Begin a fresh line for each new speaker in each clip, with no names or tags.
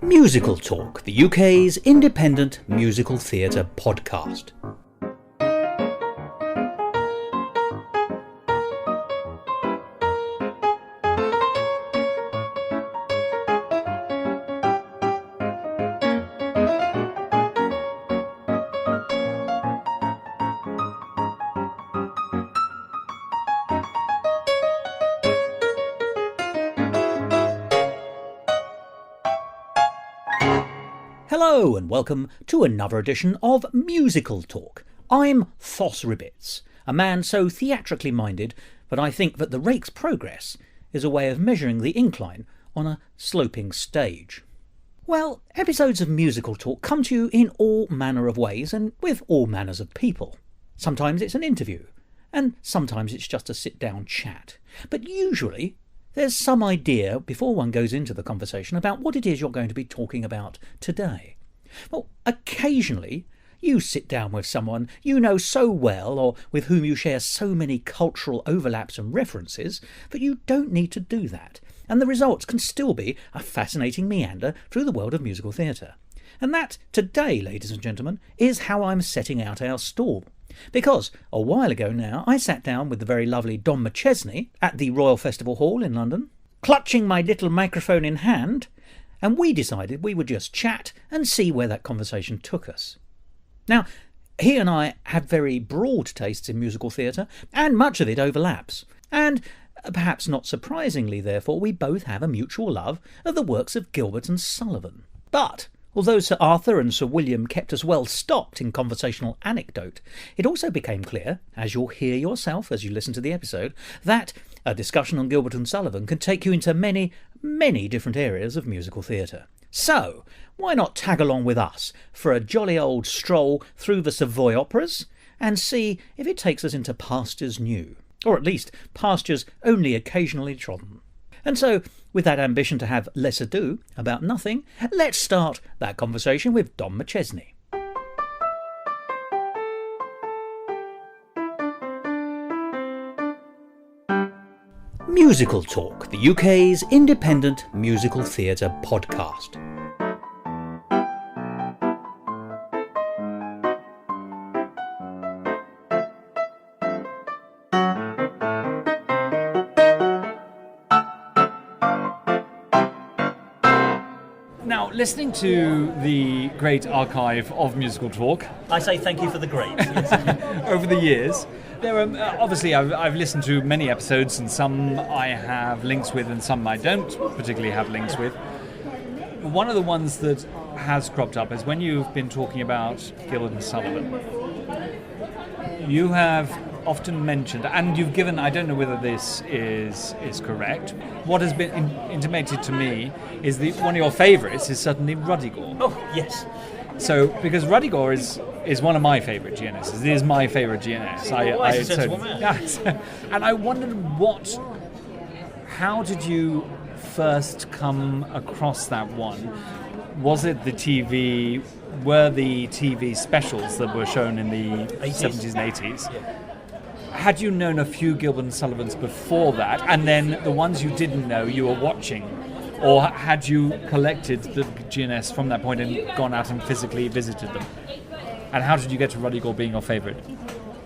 Musical Talk, the UK's independent musical theatre podcast. Hello and welcome to another edition of Musical Talk. I'm Thos Ribbits, a man so theatrically minded that I think that the rake's progress is a way of measuring the incline on a sloping stage. Well, episodes of Musical Talk come to you in all manner of ways and with all manners of people. Sometimes it's an interview, and sometimes it's just a sit-down chat. But usually there's some idea before one goes into the conversation about what it is you're going to be talking about today. Well, occasionally you sit down with someone you know so well or with whom you share so many cultural overlaps and references that you don't need to do that, and the results can still be a fascinating meander through the world of musical theatre. And that, today, ladies and gentlemen, is how I'm setting out our stall. Because a while ago now I sat down with the very lovely Dom McChesney at the Royal Festival Hall in London, clutching my little microphone in hand, and we decided we would just chat and see where that conversation took us. Now, he and I have very broad tastes in musical theatre, and much of it overlaps. And, perhaps not surprisingly therefore, we both have a mutual love of the works of Gilbert and Sullivan. But although Sir Arthur and Sir William kept us well stocked in conversational anecdote, it also became clear, as you'll hear yourself as you listen to the episode, that a discussion on Gilbert and Sullivan can take you into many, many different areas of musical theatre. So, why not tag along with us for a jolly old stroll through the Savoy operas and see if it takes us into pastures new, or at least pastures only occasionally trodden. And so, with that ambition to have less ado about nothing, let's start that conversation with Dom McChesney. Musical Talk, the UK's independent musical theatre podcast.
Now, listening to the great archive of Musical Talk,
I say thank you for the great.
over the years, there are obviously I've listened to many episodes, and some I have links with and some I don't particularly have links with. One of the ones that has cropped up is when you've been talking about Gilbert and Sullivan. You have often mentioned, and you've given, I don't know whether this is correct, what has been intimated to me is one of your favourites is certainly Ruddigore.
Oh, yes.
So, because Ruddigore is one of my favourite GNSs. It is my favourite GNS.
That's a sensible man.
Yeah, and I wondered how did you first come across that one? Was it were the TV specials that were shown in the 70s and 80s?
Yeah.
Had you known a few Gilbert and Sullivans before that, and then the ones you didn't know you were watching? Or had you collected the GNS from that point and gone out and physically visited them? And how did you get to Ruddigore being your favourite?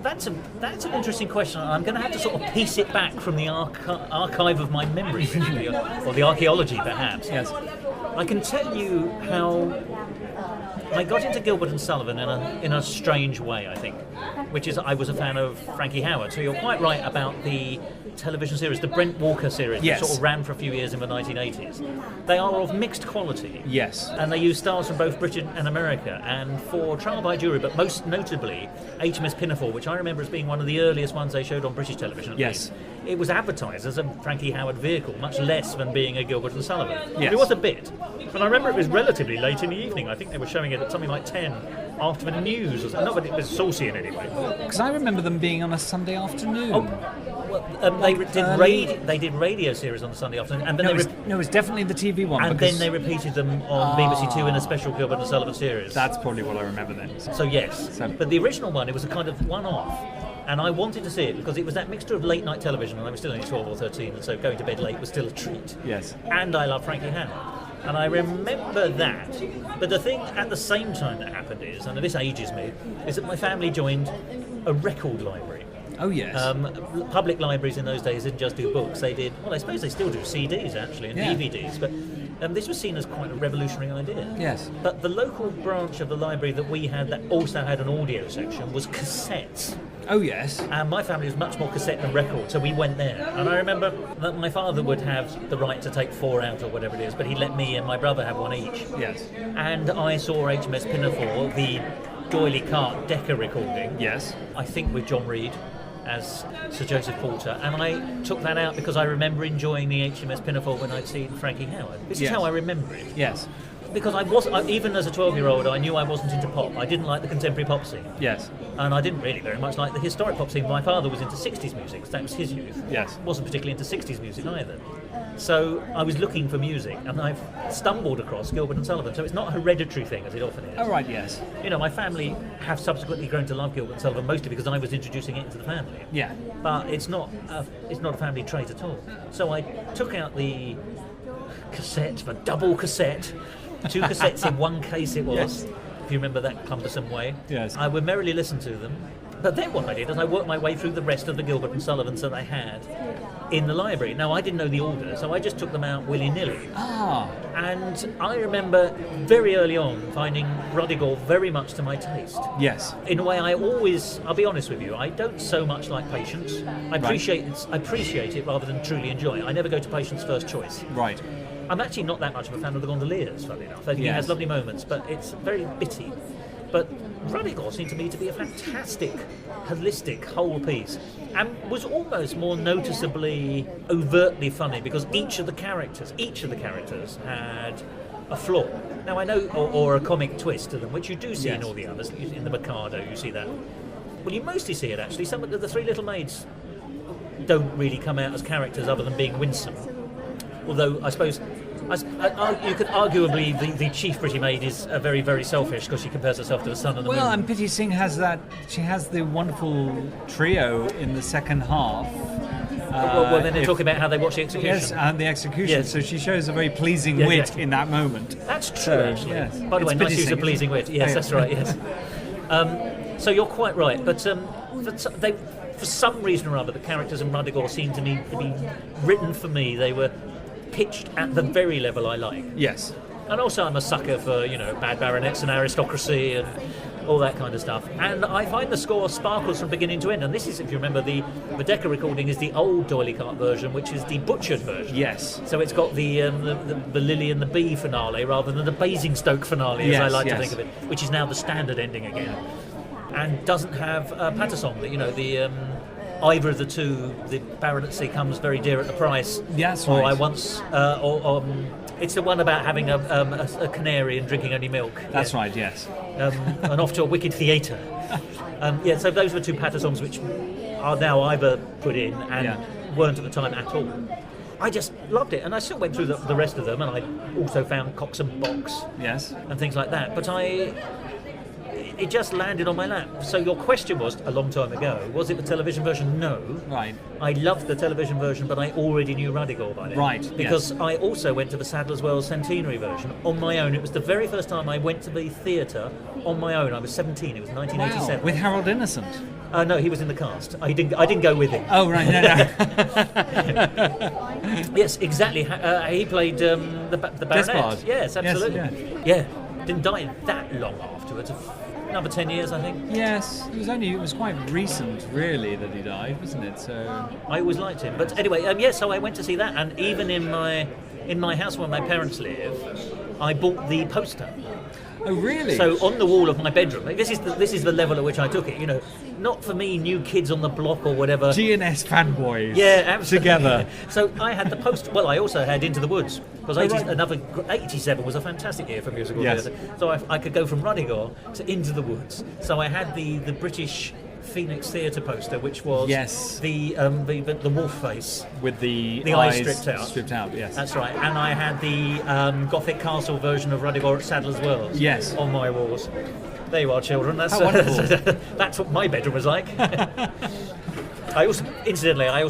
That's an interesting question. I'm going to have to sort of piece it back from the archive of my memory, really, or the archaeology, perhaps.
Yes.
I can tell you how I got into Gilbert and Sullivan in a strange way, I think, which is I was a fan of Frankie Howerd. So you're quite right about the television series, the Brent Walker series,
yes,
which sort of ran for a few years in the 1980s. They are of mixed quality.
Yes.
And they use stars from both Britain and America. And for Trial by Jury, but most notably HMS Pinafore, which I remember as being one of the earliest ones they showed on British television.
Yes.
It was advertised as a Frankie Howerd vehicle, much less than being a Gilbert and Sullivan.
Yes.
It was a bit. But I remember it was relatively late in the evening. I think they were showing it at something like 10 after the news. Or something. Not that it was saucy in any way.
Because I remember them being on a Sunday afternoon.
They did radio series on the Sunday afternoon, and then
it was definitely the TV one.
And then they repeated them on BBC Two in a special Gilbert and Sullivan series.
That's probably what I remember then.
So yes, but the original one, it was a kind of one-off. And I wanted to see it because it was that mixture of late night television, and I was still only 12 or 13, and so going to bed late was still a treat.
Yes.
And I love Frankie Howerd. And I remember that. But the thing at the same time that happened is, and this ages me, is that my family joined a record library.
Oh, yes.
Public libraries in those days didn't just do books. They did, well, I suppose they still do CDs, actually, and DVDs. But this was seen as quite a revolutionary idea.
Yes.
But the local branch of the library that we had that also had an audio section was cassettes.
Oh, yes.
And my family was much more cassette than record, so we went there. And I remember that my father would have the right to take 4 out or whatever it is, but he let me and my brother have one each.
Yes.
And I saw HMS Pinafore, the D'Oyly Carte Decca recording.
Yes.
I think with John Reed as Sir Joseph Porter, and I took that out because I remember enjoying the HMS Pinafore when I'd seen Frankie Howerd. This is how I remember it.
Yes.
Because even as a 12-year-old, I knew I wasn't into pop. I didn't like the contemporary pop scene.
Yes.
And I didn't really very much like the historic pop scene. My father was into 60s music, that was his youth.
Yes.
Wasn't particularly into 60s music either. So I was looking for music, and I've stumbled across Gilbert and Sullivan. So it's not a hereditary thing, as it often is.
Oh, right, yes.
You know, my family have subsequently grown to love Gilbert and Sullivan, mostly because I was introducing it into the family.
Yeah.
But it's not a family trait at all. So I took out the cassette, the double cassette, 2 cassettes in one case it was,
yes.
If you remember that cumbersome way.
Yes.
I would merrily listen to them. But then what I did is I worked my way through the rest of the Gilbert and Sullivans that I had in the library. Now, I didn't know the order, so I just took them out willy-nilly.
Ah.
And I remember very early on finding Ruddigore very much to my taste.
Yes.
In a way, I'll be honest with you, I don't so much like Patience. I appreciate it rather than truly enjoy it. I never go to Patience first choice.
Right.
I'm actually not that much of a fan of the Gondoliers, funny enough. I think it has lovely moments, but it's very bitty. But Ruddigore seemed to me to be a fantastic, holistic whole piece, and was almost more noticeably overtly funny because each of the characters had a flaw. Now I know, or a comic twist to them, which you do see in all the others. In the Mikado, you see that. Well, you mostly see it actually. Some of the 3 little maids don't really come out as characters other than being winsome. Although I suppose you could arguably the chief pretty maid is very, very selfish because she compares herself to the sun and the moon.
Well, and Pity Singh has that. She has the wonderful trio in the second half.
Well, then they're talking about how they watch the execution.
Yes, and the execution.
Yes.
So she shows a very pleasing wit in that moment.
That's true, actually.
Yes.
By the way, nice use of pleasing wit. Yes, that's right. Yes. So you're quite right, but for some reason or other, the characters in Ruddigore seem to me to be written for me. They were pitched at the very level I like.
Yes.
And also I'm a sucker for, bad baronets and aristocracy and all that kind of stuff. And I find the score sparkles from beginning to end. And this is, if you remember, the Decca recording is the old D'Oyly Carte version, which is the butchered version.
Yes.
So it's got the Lily and the Bee finale rather than the Basingstoke finale, as I like to think of it, which is now the standard ending again. And doesn't have Patterson, either of the two, the baronetcy comes very dear at the price.
Yes,
or
right.
I once, it's the one about having a canary and drinking only milk.
That's right, yes.
And off to a wicked theatre. So those were 2 Pattersons which are now either put in and weren't at the time at all. I just loved it, and I still went through the rest of them, and I also found Cox and Box and things like that. But it just landed on my lap. So your question was, a long time ago, was it the television version? No.
Right.
I loved the television version, but I already knew Ruddigore by then.
Right,
because I also went to the Sadler's Wells Centenary version on my own. It was the very first time I went to the theatre on my own. I was 17. It was 1987.
Wow. With Harold Innocent?
No, he was in the cast. I didn't go with him.
Oh, right. No.
Yes, exactly. He played the baronet.
Despard.
Yes, absolutely.
Yes,
Didn't die that long afterwards. Another 10 years, I think.
Yes, it was quite recent, really, that he died, wasn't it? So
I always liked him. But anyway, so I went to see that, and even in my house where my parents live, I bought the poster.
Oh, really?
So on the wall of my bedroom, this is the level at which I took it. Not for me, New Kids on the Block or whatever.
G&S fanboys.
Yeah, absolutely.
Together.
So I had the poster. Well, I also had Into the Woods because 87 was a fantastic year for musical theatre. So I could go from Ruddigore to Into the Woods. So I had the British Phoenix Theatre poster, which was the wolf face
with the
eyes
stripped out. Yes,
that's right. And I had the Gothic Castle version of Ruddigore at Sadler's Wells.
Yes,
on my walls. There you are, children. That's that's what my bedroom was like. I also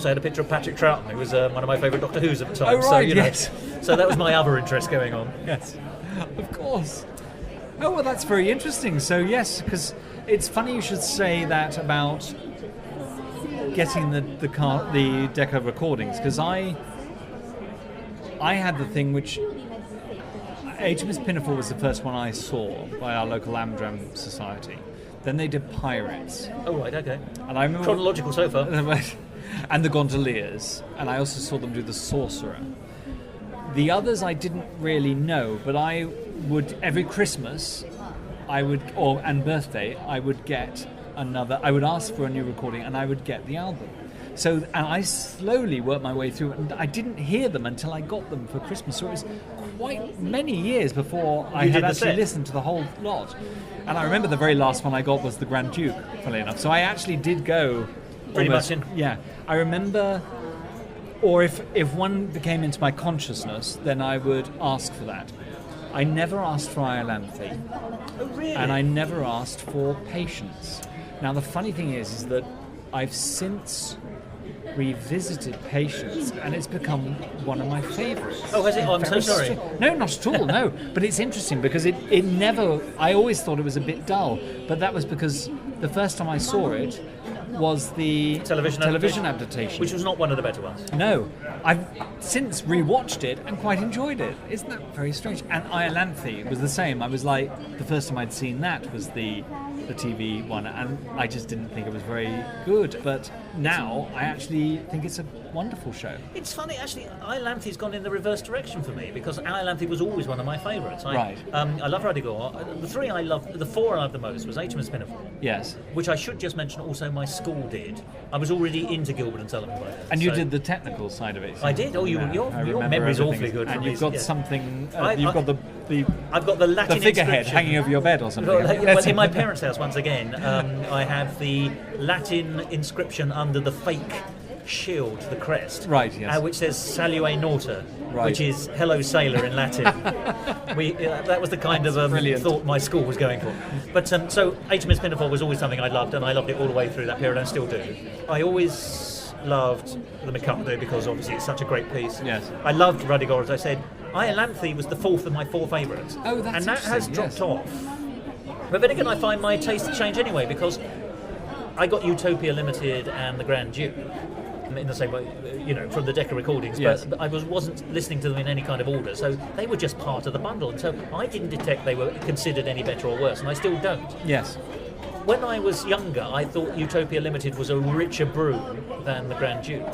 had a picture of Patrick Troughton, who was one of my favourite Doctor Who's at the time.
Oh, right, yes.
So that was my other interest going on.
Yes, of course. Oh, well, that's very interesting. So, yes, because it's funny you should say that about getting the Decca recordings, because I had the thing which HMS Pinafore was the first one I saw by our local Amdram Society. Then they did Pirates.
Oh, right, okay.
And I remember
chronological so far.
And the Gondoliers, and I also saw them do the Sorcerer. The others I didn't really know, but I would every Christmas, and birthday, I would get another. I would ask for a new recording, and I would get the album. So, and I slowly worked my way through, and I didn't hear them until I got them for Christmas. So it was quite many years before I had actually listened to the whole lot. And I remember the very last one I got was the Grand Duke, funnily enough. So I actually did go
pretty much in.
Yeah, I remember. Or if one came into my consciousness, then I would ask for that. I never asked for Iolanthe.
Oh, really?
And I never asked for Patience. Now, the funny thing is that I've since revisited Patience, and it's become one of my favourites.
Oh, has it? Oh, I'm so sorry.
No, not at all, no. But it's interesting because it never... I always thought it was a bit dull, but that was because the first time I saw it was the television adaptation.
Which was not one of the better ones.
No. I've since rewatched it and quite enjoyed it. Isn't that very strange? And Iolanthe was the same. I was like, the first time I'd seen that was the TV one, and I just didn't think it was very good. But now I actually think it's a wonderful show.
It's funny, actually, Iolanthe's gone in the reverse direction for me, because Iolanthe was always one of my favourites.
Right.
I love Ruddigore. The four I loved the most was HMS Pinafore.
Yes.
Which I should just mention also my school did. I was already into Gilbert and Sullivan by then.
And you did the technical side of it.
I did. Oh, your memory's awfully good.
And you've got something.
I've
got the
Latin
the figurehead
inscription
hanging over your bed or something.
Well, in my parents' house, once again, I have the Latin inscription under the fake shield, the crest,
right? Yes.
Which says "Salue Nauta,"
right.
Which is "Hello Sailor" in Latin. That was the kind of thought my school was going for. But so HMS Pinafore was always something I loved, and I loved it all the way through that period, and still do. I always loved the McChesney because obviously it's such a great piece.
Yes.
I loved Ruddigore, as I said. Iolanthe was the fourth of my four favourites.
Oh, that's
and that has dropped
yes.
off. But then again, I find my taste change anyway, because I got Utopia Limited and the Grand Duke in the same way, from the Decca recordings,
yes.
but I wasn't listening to them in any kind of order, so they were just part of the bundle, and so I didn't detect they were considered any better or worse, and I still don't.
Yes.
When I was younger, I thought Utopia Limited was a richer brew than the Grand Duke.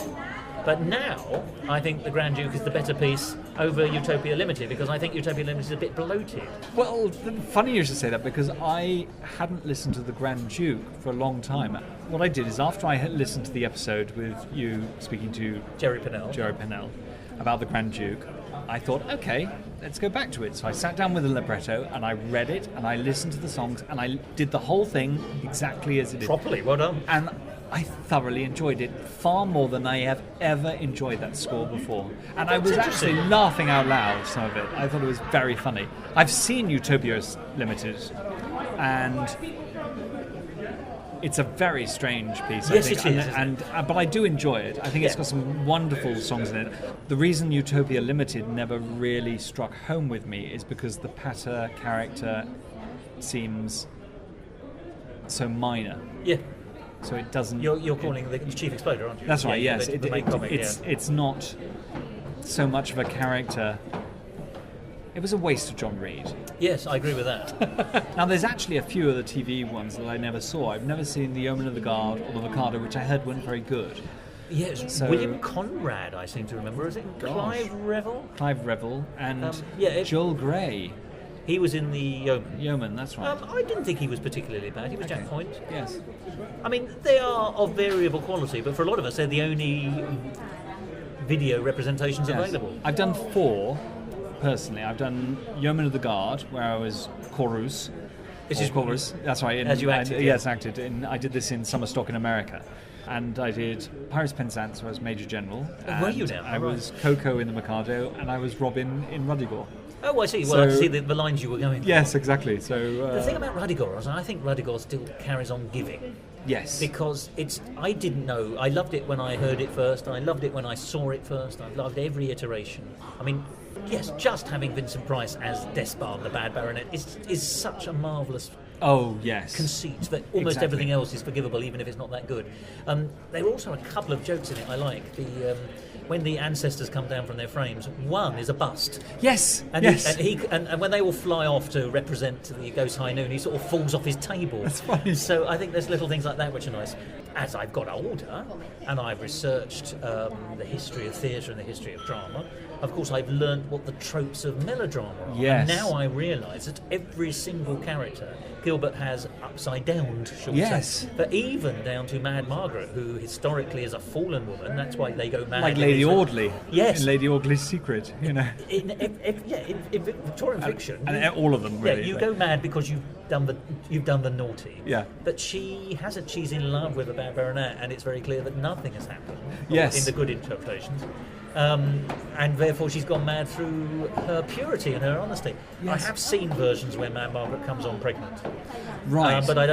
But now, I think the Grand Duke is the better piece over Utopia Limited, because I think Utopia Limited is a bit bloated.
Well, funny you should say that, because I hadn't listened to the Grand Duke for a long time. What I did is, after I had listened to the episode with you speaking to
Jerry Pennell
about the Grand Duke, I thought, okay, let's go back to it. So I sat down with the libretto and I read it and I listened to the songs and I did the whole thing exactly as it is.
Properly, well done.
And I thoroughly enjoyed it, far more than I have ever enjoyed that score before. And I was actually laughing out loud, some of it. I thought it was very funny. I've seen Utopia Limited, and it's a very strange piece,
yes,
I think.
It is.
But I do enjoy it. I think it's got some wonderful songs in it. The reason Utopia Limited never really struck home with me is because the Pater character seems so minor.
Yeah.
So it doesn't...
You're calling the Chief Exploder, aren't you?
That's right, yes.
The main comic,
it's not so much of a character... It was a waste of John Reed.
Yes, I agree with that.
Now, there's actually a few of the TV ones that I never saw. I've never seen The Yeoman of the Guard or The Mikado, which I heard weren't very good.
Yes, so, William Conrad, I seem to remember. Is it Clive Revel?
Clive Revel and Joel Grey.
He was in the Yeoman.
Yeoman, that's right.
I didn't think he was particularly bad. He was Jack Point.
Yes.
I mean, they are of variable quality, but for a lot of us, they're the only video representations available.
I've done 4, personally. I've done Yeoman of the Guard, where I was chorus.
This is
chorus. That's right.
As you acted.
Yes, acted. I did this in summer stock in America. And I did Pirates Penzance, where I was Major General.
Were you now?
I was Coco in the Mikado, and I was Robin in Ruddigore.
Oh, I see. Well, I see the lines you were going for.
Yes, exactly. So
the thing about Ruddigore is I think Ruddigore still carries on giving.
Yes.
Because I didn't know. I loved it when I heard it first. I loved it when I saw it first. I loved every iteration. I mean, Yes, just having Vincent Price as Despard, the bad baronet, is such a marvellous
Oh, yes.
conceit that almost everything else is forgivable, even if it's not that good. There are also a couple of jokes in it I like. When the ancestors come down from their frames, one is a bust.
Yes,
And,
yes.
and when they all fly off to represent the Ghost High Noon, he sort of falls off his table.
That's funny.
So I think there's little things like that which are nice. As I've got older and I've researched the history of theatre and the history of drama, of course I've learned what the tropes of melodrama are.
Yes.
And now I realise that every single character Gilbert has upside down, shall we
Yes.
say. But even down to Mad Margaret, who historically is a fallen woman, that's why they go mad.
Like
in
Lady
these-
Audley.
Yes.
In Lady Audley's Secret, you know.
In Victorian fiction,
And all of them, really.
yeah, you go mad because you've done the naughty.
Yeah.
But she's in love with a bad baronet, and it's very clear that nothing has happened.
Yes.
In the good interpretations. And therefore she's gone mad through her purity and her honesty.
Yes.
I have seen versions where Mad Margaret comes on pregnant.
Right.
But I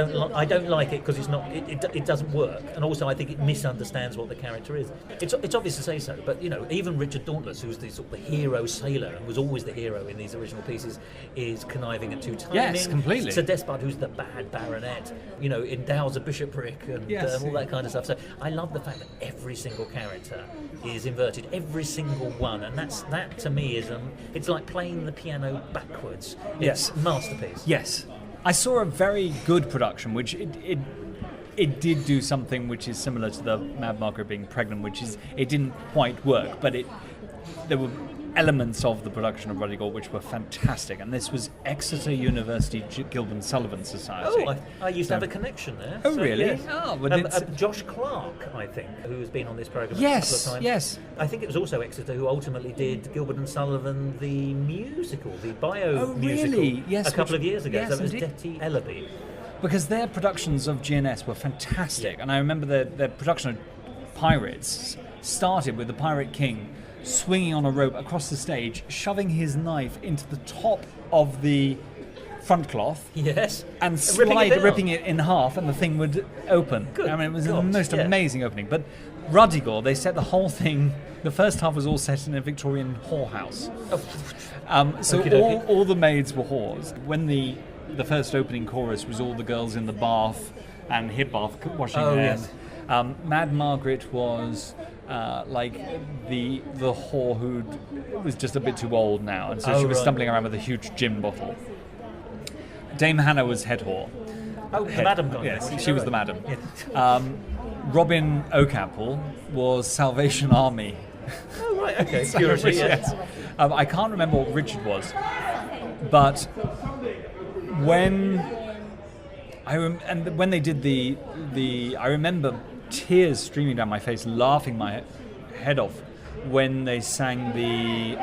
don't like it because it's not. It doesn't work, and also I think it misunderstands what the character is. It's obvious to say so, but even Richard Dauntless, who's the sort of the hero sailor and was always the hero in these original pieces, is conniving and too timing.
Yes, completely.
Sir Despard, who's the bad baronet, endows a bishopric and
Yes.
all that kind of stuff. So I love the fact that every single character is inverted, every single one, and that to me is it's like playing the piano backwards. It's
Yes.
a masterpiece.
Yes. I saw a very good production, which it did do something which is similar to the Mad Margaret being pregnant, which is it didn't quite work, but there were elements of the production of Ruddigore which were fantastic, and this was Exeter University Gilbert and Sullivan Society.
Oh, I used to have a connection there.
Oh, really?
Yes.
Oh, but
Josh Clark, I think, who's been on this programme
Yes,
a couple of times.
yes.
I think it was also Exeter who ultimately did Gilbert and Sullivan, the musical, the bio musical,
really? Yes,
a couple of years ago.
yes,
So it was
indeed.
Detty Ellaby.
Because their productions of GNS were fantastic, and I remember their production of Pirates started with the Pirate King swinging on a rope across the stage, shoving his knife into the top of the front cloth,
Yes.
and
ripping
ripping it in half, and the thing would open.
Good
I mean, it was the
God,
most
yeah.
amazing opening. But Ruddigore, they set the whole thing. The first half was all set in a Victorian whorehouse. So
Okey-dokey.
all the maids were whores. When the first opening chorus was all the girls in the bath and hip bath washing
Oh,
their
yes.
hands. Mad Margaret was like the whore who was just a bit too old now, and so she was
right.
stumbling around with a huge gin bottle. Dame Hannah was head whore.
Oh, the madam guy.
Yes, she was the madam.
Yeah.
Robin Oakapple was Salvation Army.
Oh, right, okay. Purity, yes.
I can't remember what Richard was, but when when they did the I remember tears streaming down my face, laughing my head off when they sang the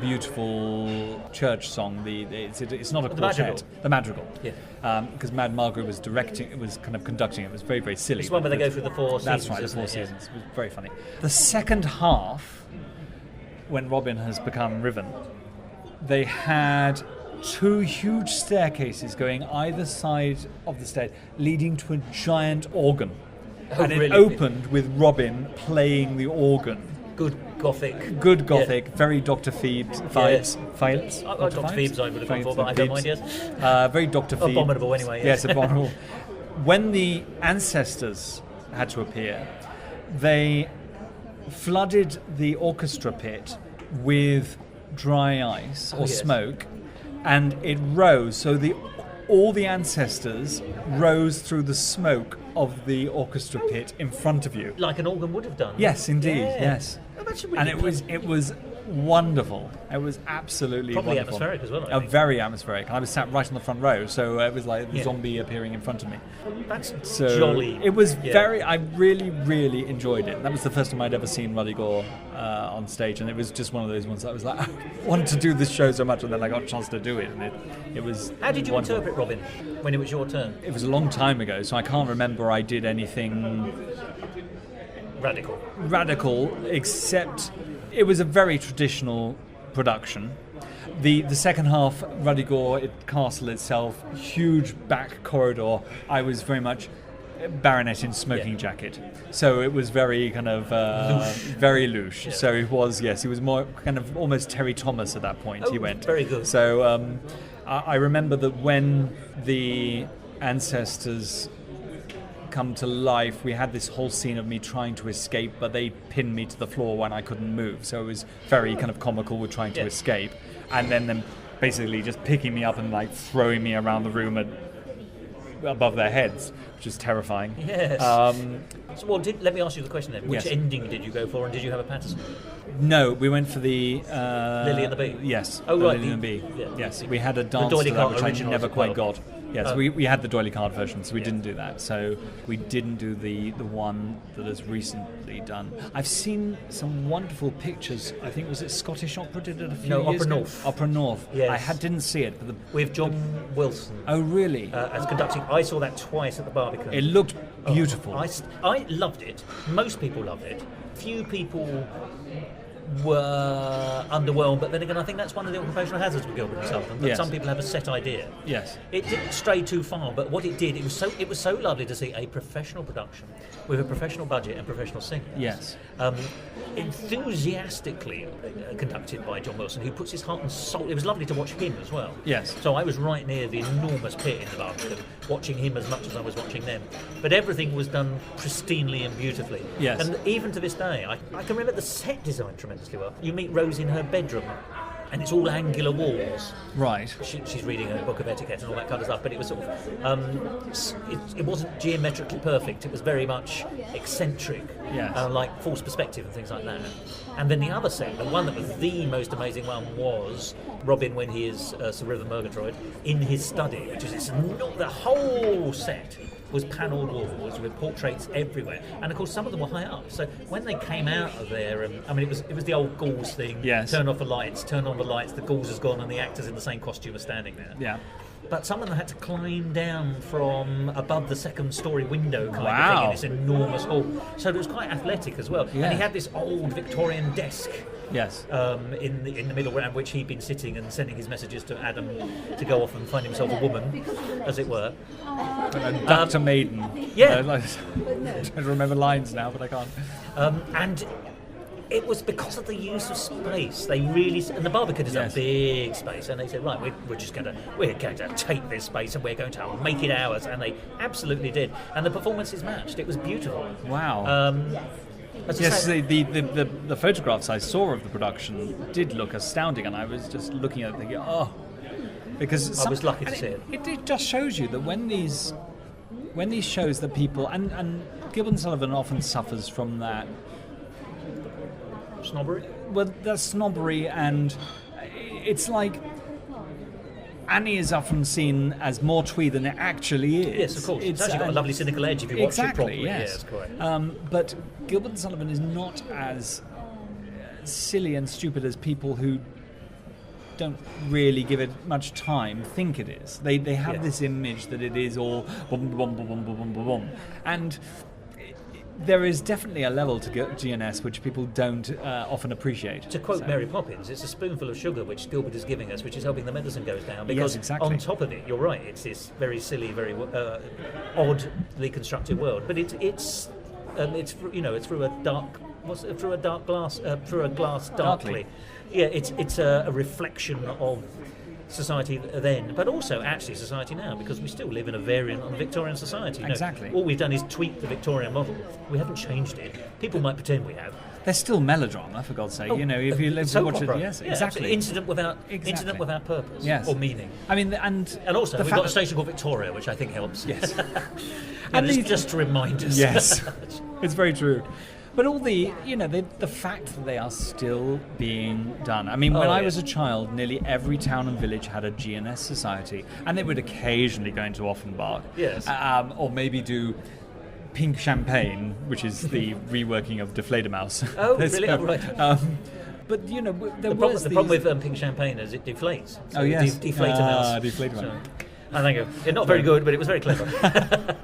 beautiful church song. It's not a quartet.
Madrigal.
The Madrigal.
Yeah.
Because Mad Margaret was directing. It was kind of conducting. It was very, very silly.
It's one where they go through the four seasons.
That's right, the
isn't
four
it? Yeah.
seasons. It was very funny. The second half, when Robin has become Riven, they had two huge staircases going either side of the stage, leading to a giant organ.
Oh,
and it
really?
opened with Robin playing the organ.
Good Gothic.
Good Gothic, very Dr. Phoebes vibes. Phoebes?
Dr. Phoebes I would have gone for, but I don't mind, yes.
Very Dr. Phoebes.
Abominable anyway, yes.
Yes, abominable. When the ancestors had to appear, they flooded the orchestra pit with dry ice or
yes.
smoke, and it rose. So all the ancestors rose through the smoke of the orchestra pit in front of you.
Like an organ would have done.
Yes, indeed.
Yeah.
Yes.
Oh, that's really
And
clever.
it was wonderful. It was absolutely
Probably
wonderful.
atmospheric as well, I think.
Very atmospheric. And I was sat right on the front row, so it was like the
Yeah.
zombie appearing in front of me.
That's
So
jolly.
it was
Yeah.
I really, really enjoyed it. That was the first time I'd ever seen Ruddigore on stage, and it was just one of those ones that I was like, I wanted to do this show so much, and then I got a chance to do it, and it was
How did you
wonderful.
interpret Robin when it was your turn?
It was a long time ago, so I can't remember I did anything radical, except it was a very traditional production. The second half, Ruddigore, castle itself, huge back corridor. I was very much baronet in smoking jacket. So it was very kind of very louche.
Yeah.
So it was, yes, he was more kind of almost Terry Thomas at that point. He went
very good.
So I remember that when the ancestors come to life, we had this whole scene of me trying to escape, but they pinned me to the floor when I couldn't move. So it was very kind of comical with trying to escape, and then them basically just picking me up and like throwing me around the room above their heads, which is terrifying.
Yes. Let me ask you the question then. Which ending did you go for, and did you have a Patterson?
No, we went for the
Lily and the Bee.
Yes.
Oh right,
Lily and the Bee.
Yeah.
Yes, we had a dance
doily
to that,
cart
which I
original
never
as
quite
well.
got. Yes, we had the doily card version, so we didn't do that. So we didn't do the one that is recently done. I've seen some wonderful pictures. I think was it Scottish Opera did it a few years ago?
North.
Opera North.
Yes.
I didn't see it, but
with John Wilson.
Oh really?
As conducting. I saw that twice at the Barbican.
It looked beautiful.
I loved it. Most people loved it. Few people were underwhelmed, but then again, I think that's one of the occupational hazards with Gilbert and Sullivan. That some people have a set idea.
Yes.
It didn't stray too far, but what it did, it was so lovely to see a professional production with a professional budget and professional singers.
Yes.
Enthusiastically conducted by John Wilson, who puts his heart and soul. It was lovely to watch him as well.
Yes.
So I was right near the enormous pit in the Barbican, watching him as much as I was watching them. But everything was done pristinely and beautifully.
Yes.
And even to this day, I can remember the set design tremendously well. You meet Rose in her bedroom, and it's all angular walls.
Right.
She's reading a book of etiquette and all that kind of stuff, but it was sort of it wasn't geometrically perfect. It was very much eccentric, like false perspective and things like that. And then the other set, the one that was the most amazing one, was Robin when he is Sir River Murgatroyd in his study, which is the whole set was panelled walls with portraits everywhere, and of course some of them were high up. So when they came out of there, it was the old Gauls thing.
Yes.
Turn off the lights. Turn on the lights. The Gauls has gone, and the actors in the same costume are standing there.
Yeah.
But some of them had to climb down from above the second-story window kind of thing in this enormous hall. So it was quite athletic as well.
Yeah.
And he had this old Victorian desk.
Yes.
In the middle, around which he'd been sitting and sending his messages to Adam to go off and find himself a woman, as it were.
Dr. Maiden.
Yeah.
I don't remember lines now, but I can't.
And it was because of the use of space. They really, and the Barbican is a big space, and they said, right, we're going to take this space and we're going to make it ours, and they absolutely did. And the performances matched. It was beautiful.
Wow. Yes, the photographs I saw of the production did look astounding, and I was just looking at it thinking, because
I was lucky to see it.
It just shows you that when these shows that people and Gilbert and Sullivan often suffers from that
snobbery.
Well, that's snobbery, and it's like Annie is often seen as more twee than it actually is.
Yes, of course. It's actually got a lovely cynical edge if you watch it properly.
Yes,
correct.
But Gilbert and Sullivan is not as silly and stupid as people who don't really give it much time think it is. They have this image that it is all boom, boom, boom, boom, boom, boom, boom, boom. And there is definitely a level to GNS which people don't often appreciate.
To quote Mary Poppins, it's a spoonful of sugar which Gilbert is giving us, which is helping the medicine goes down. Because on top of it, you're right, it's this very silly, very oddly constructed world. But it's through a dark. Through a glass darkly. Yeah, it's a reflection of society then, but also actually society now, because we still live in a variant on Victorian society.
Exactly.
All we've done is tweak the Victorian model. We haven't changed it. People might pretend we have.
There's still melodrama, for God's sake. If you live to watch it, yes, exactly.
Incident without purpose or meaning.
I mean, and
also we've got a station called Victoria, which I think helps.
Yes.
and it's just to remind us.
Yes, it's very true. But all the fact that they are still being done. I mean, when I was a child, nearly every town and village had a GNS society, and they would occasionally go into Offenbach.
Yes.
Or maybe do Pink Champagne, which is the reworking of Deflatormouse.
Oh, really? Right.
But the
problem with Pink Champagne is it deflates.
So yes.
Deflatormouse.
Deflatormouse.
So, I think it's not very good, but it was very clever.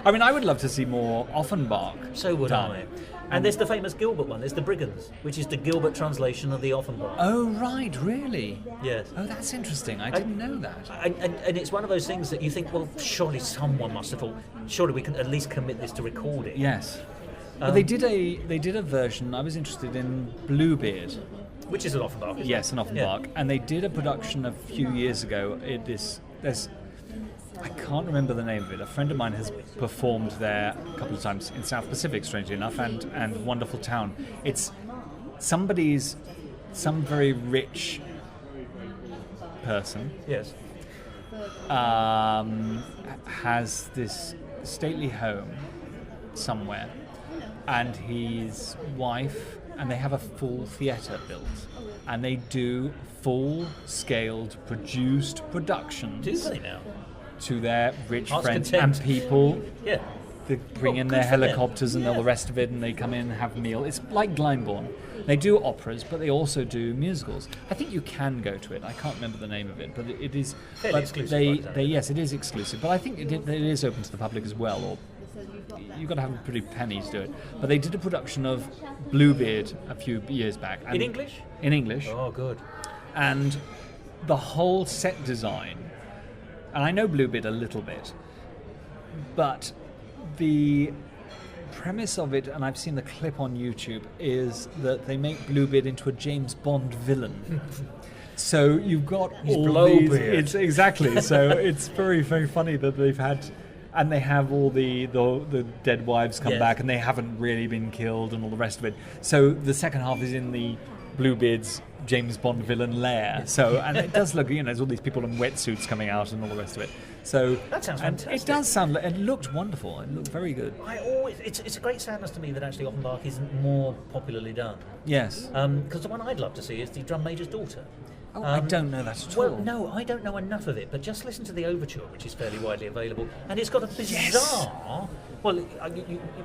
I mean, I would love to see more Offenbach.
So would
done.
I. And there's the famous Gilbert one. There's the Brigands, which is the Gilbert translation of the Offenbach.
Oh, right, really?
Yes.
Oh, that's interesting. I didn't know that.
And it's one of those things that you think, well, surely someone must have thought, surely we can at least commit this to recording.
Yes. But they did a version. I was interested in Bluebeard.
Which is an Offenbach, isn't
Yes,
it?
an Offenbach. And they did a production a few years ago. I can't remember the name of it. A friend of mine has performed there a couple of times in South Pacific, strangely enough, and wonderful town. It's some very rich person.
Yes.
Has this stately home somewhere, and his wife, and they have a full theatre built, and they do full-scaled produced productions.
Do they now?
To their rich
Arts
friends
content.
and people.
Yeah.
They bring in
good
their
for them.
helicopters and all the rest of it, and they come in and have a meal. It's like Glyndebourne. They do operas, but they also do musicals. I think you can go to it. I can't remember the name of it, but it is
Fairly exclusive,
yes, it is exclusive. But I think it is open to the public as well. Or you've got to have a pretty penny to do it. But they did a production of Bluebeard a few years back.
In English?
In English.
Oh, good.
And the whole set design, and I know Bluebeard a little bit, but the premise of it, and I've seen the clip on YouTube, is that they make Bluebeard into a James Bond villain. So you've got all these... It's exactly. So it's very, very funny that they've had... And they have all the dead wives come back, and they haven't really been killed and all the rest of it. So the second half is in the Bluebeard's James Bond villain lair. So, and it does look, there's all these people in wetsuits coming out and all the rest of it. So
that sounds
and
fantastic.
it does sound. It looked wonderful. It looked very good.
It's a great sadness to me that actually Offenbach isn't more popularly done.
Yes.
Because the one I'd love to see is the drum major's daughter.
Oh, I don't know that at all.
Well, no, I don't know enough of it, but just listen to the Overture, which is fairly widely available, and it's got a bizarre... Well,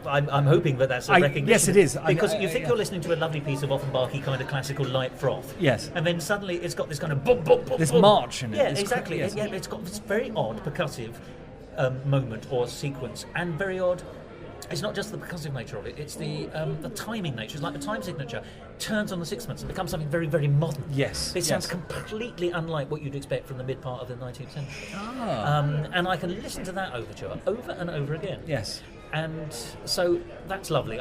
I'm hoping that that's a recognition.
Yes, it is.
Because you think you're listening to a lovely piece of Offenbach-y kind of classical light froth.
Yes.
And then suddenly it's got this kind of boom, boom, boom,
this
boom.
march in it.
Yeah,
It's
exactly.
yes.
Yeah, it's got this very odd percussive moment or sequence, and very odd... It's not just the percussive nature of it, it's the timing nature. It's like the time signature turns on the sixpence and becomes something very, very modern.
Yes.
It sounds completely unlike what you'd expect from the mid part of the 19th century.
Ah.
And I can listen to that overture over and over again.
Yes.
And so that's lovely.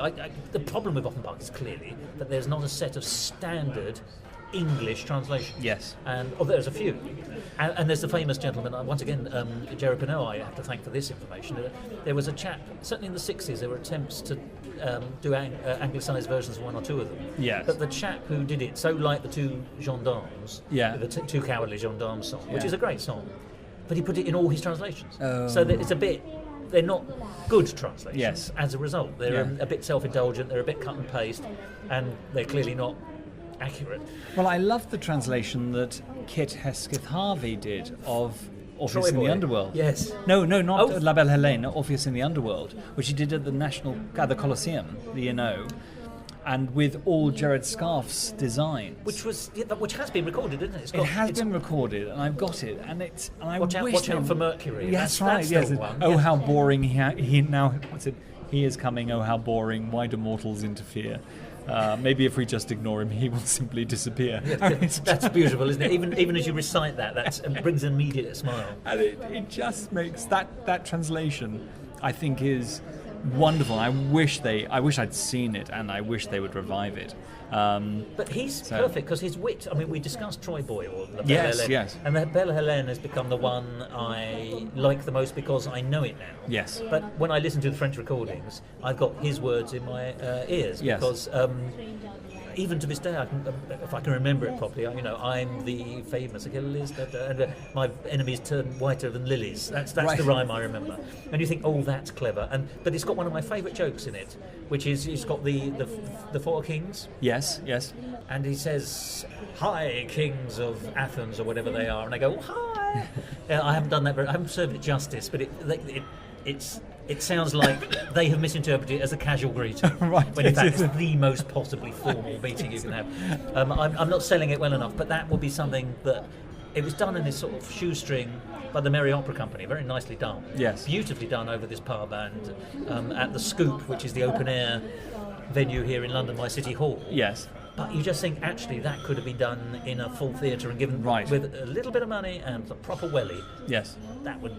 The problem with Offenbach is clearly that there's not a set of standard English translations.
Yes.
And there's a few. And there's the famous gentleman, once again, Jerry Pinnell, I have to thank for this information. There was a chap, certainly in the 60s, there were attempts to do anglicised versions of one or two of them.
Yes.
But the chap who did it, so like the two gendarmes, the two cowardly gendarmes song, which is a great song, but he put it in all his translations.
Oh.
So that it's a bit... They're not good translations
Yes.
as a result. They're a bit self-indulgent, they're a bit cut and paste, and they're clearly not accurate.
Well, I love the translation that Kit Hesketh Harvey did of Orpheus
Troy
in the
Boy.
Underworld.
Yes.
No, not La Belle Helene, Orpheus in the Underworld, which he did at the Colosseum, the NO, and with all Gerard Scarf's design.
Which has been recorded, isn't it?
It has been recorded, and I've got it, and it's. And I
watch out for Mercury.
Yes,
that's
right. Yes.
the one.
Oh, how boring he now. What's it? He is coming. Oh, how boring! Why do mortals interfere? Maybe if we just ignore him, he will simply disappear.
That's beautiful, isn't it? Even as you recite that, it brings an immediate smile.
And it just makes that translation, I think, is wonderful. I wish I'd seen it, and I wish they would revive it.
But he's perfect because his wit. I mean, we discussed Troy Boy or La Belle Helene,
yes,
and the Belle Helene has become the one I like the most because I know it now.
Yes.
But when I listen to the French recordings, I've got his words in my ears because even to this day, if I can remember it properly, I'm the famous Achilles, and my enemies turn whiter than lilies. That's
right.
The rhyme I remember. And you think, oh, that's clever. But it's got one of my favourite jokes in it, which is it's got the four kings.
Yes.
And he says, "Hi, kings of Athens," or whatever they are, and I go, "Hi." I haven't done that. I haven't served it justice, but it sounds like they have misinterpreted it as a casual greeting,
right?
When in fact it's the most possibly formal meeting you can have. I'm not selling it well enough, but that will be something that it was done in this sort of shoestring by the Merry Opera Company, very nicely done.
Yes,
beautifully done over this power band at the Scoop, which is the open air venue here in London, my City Hall.
Yes.
But you just think, actually, that could have been done in a full theatre and given with a little bit of money and a proper welly.
Yes.
That would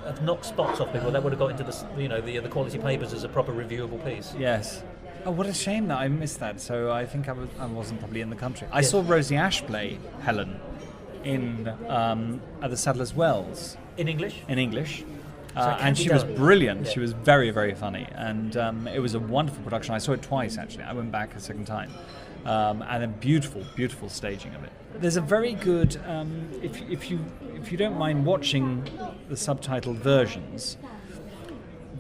have knocked spots off people. That would have got into the quality papers as a proper reviewable piece.
Yes. Oh, what a shame that I missed that. So I think I wasn't probably in the country. I saw Rosie Ash play Helen in at the Sadler's Wells.
In English?
In English. And she was brilliant. Yeah. She was very, very funny. And it was a wonderful production. I saw it twice, actually. I went back a second time. And then beautiful, beautiful staging of it. There's a very good, if you don't mind watching the subtitled versions,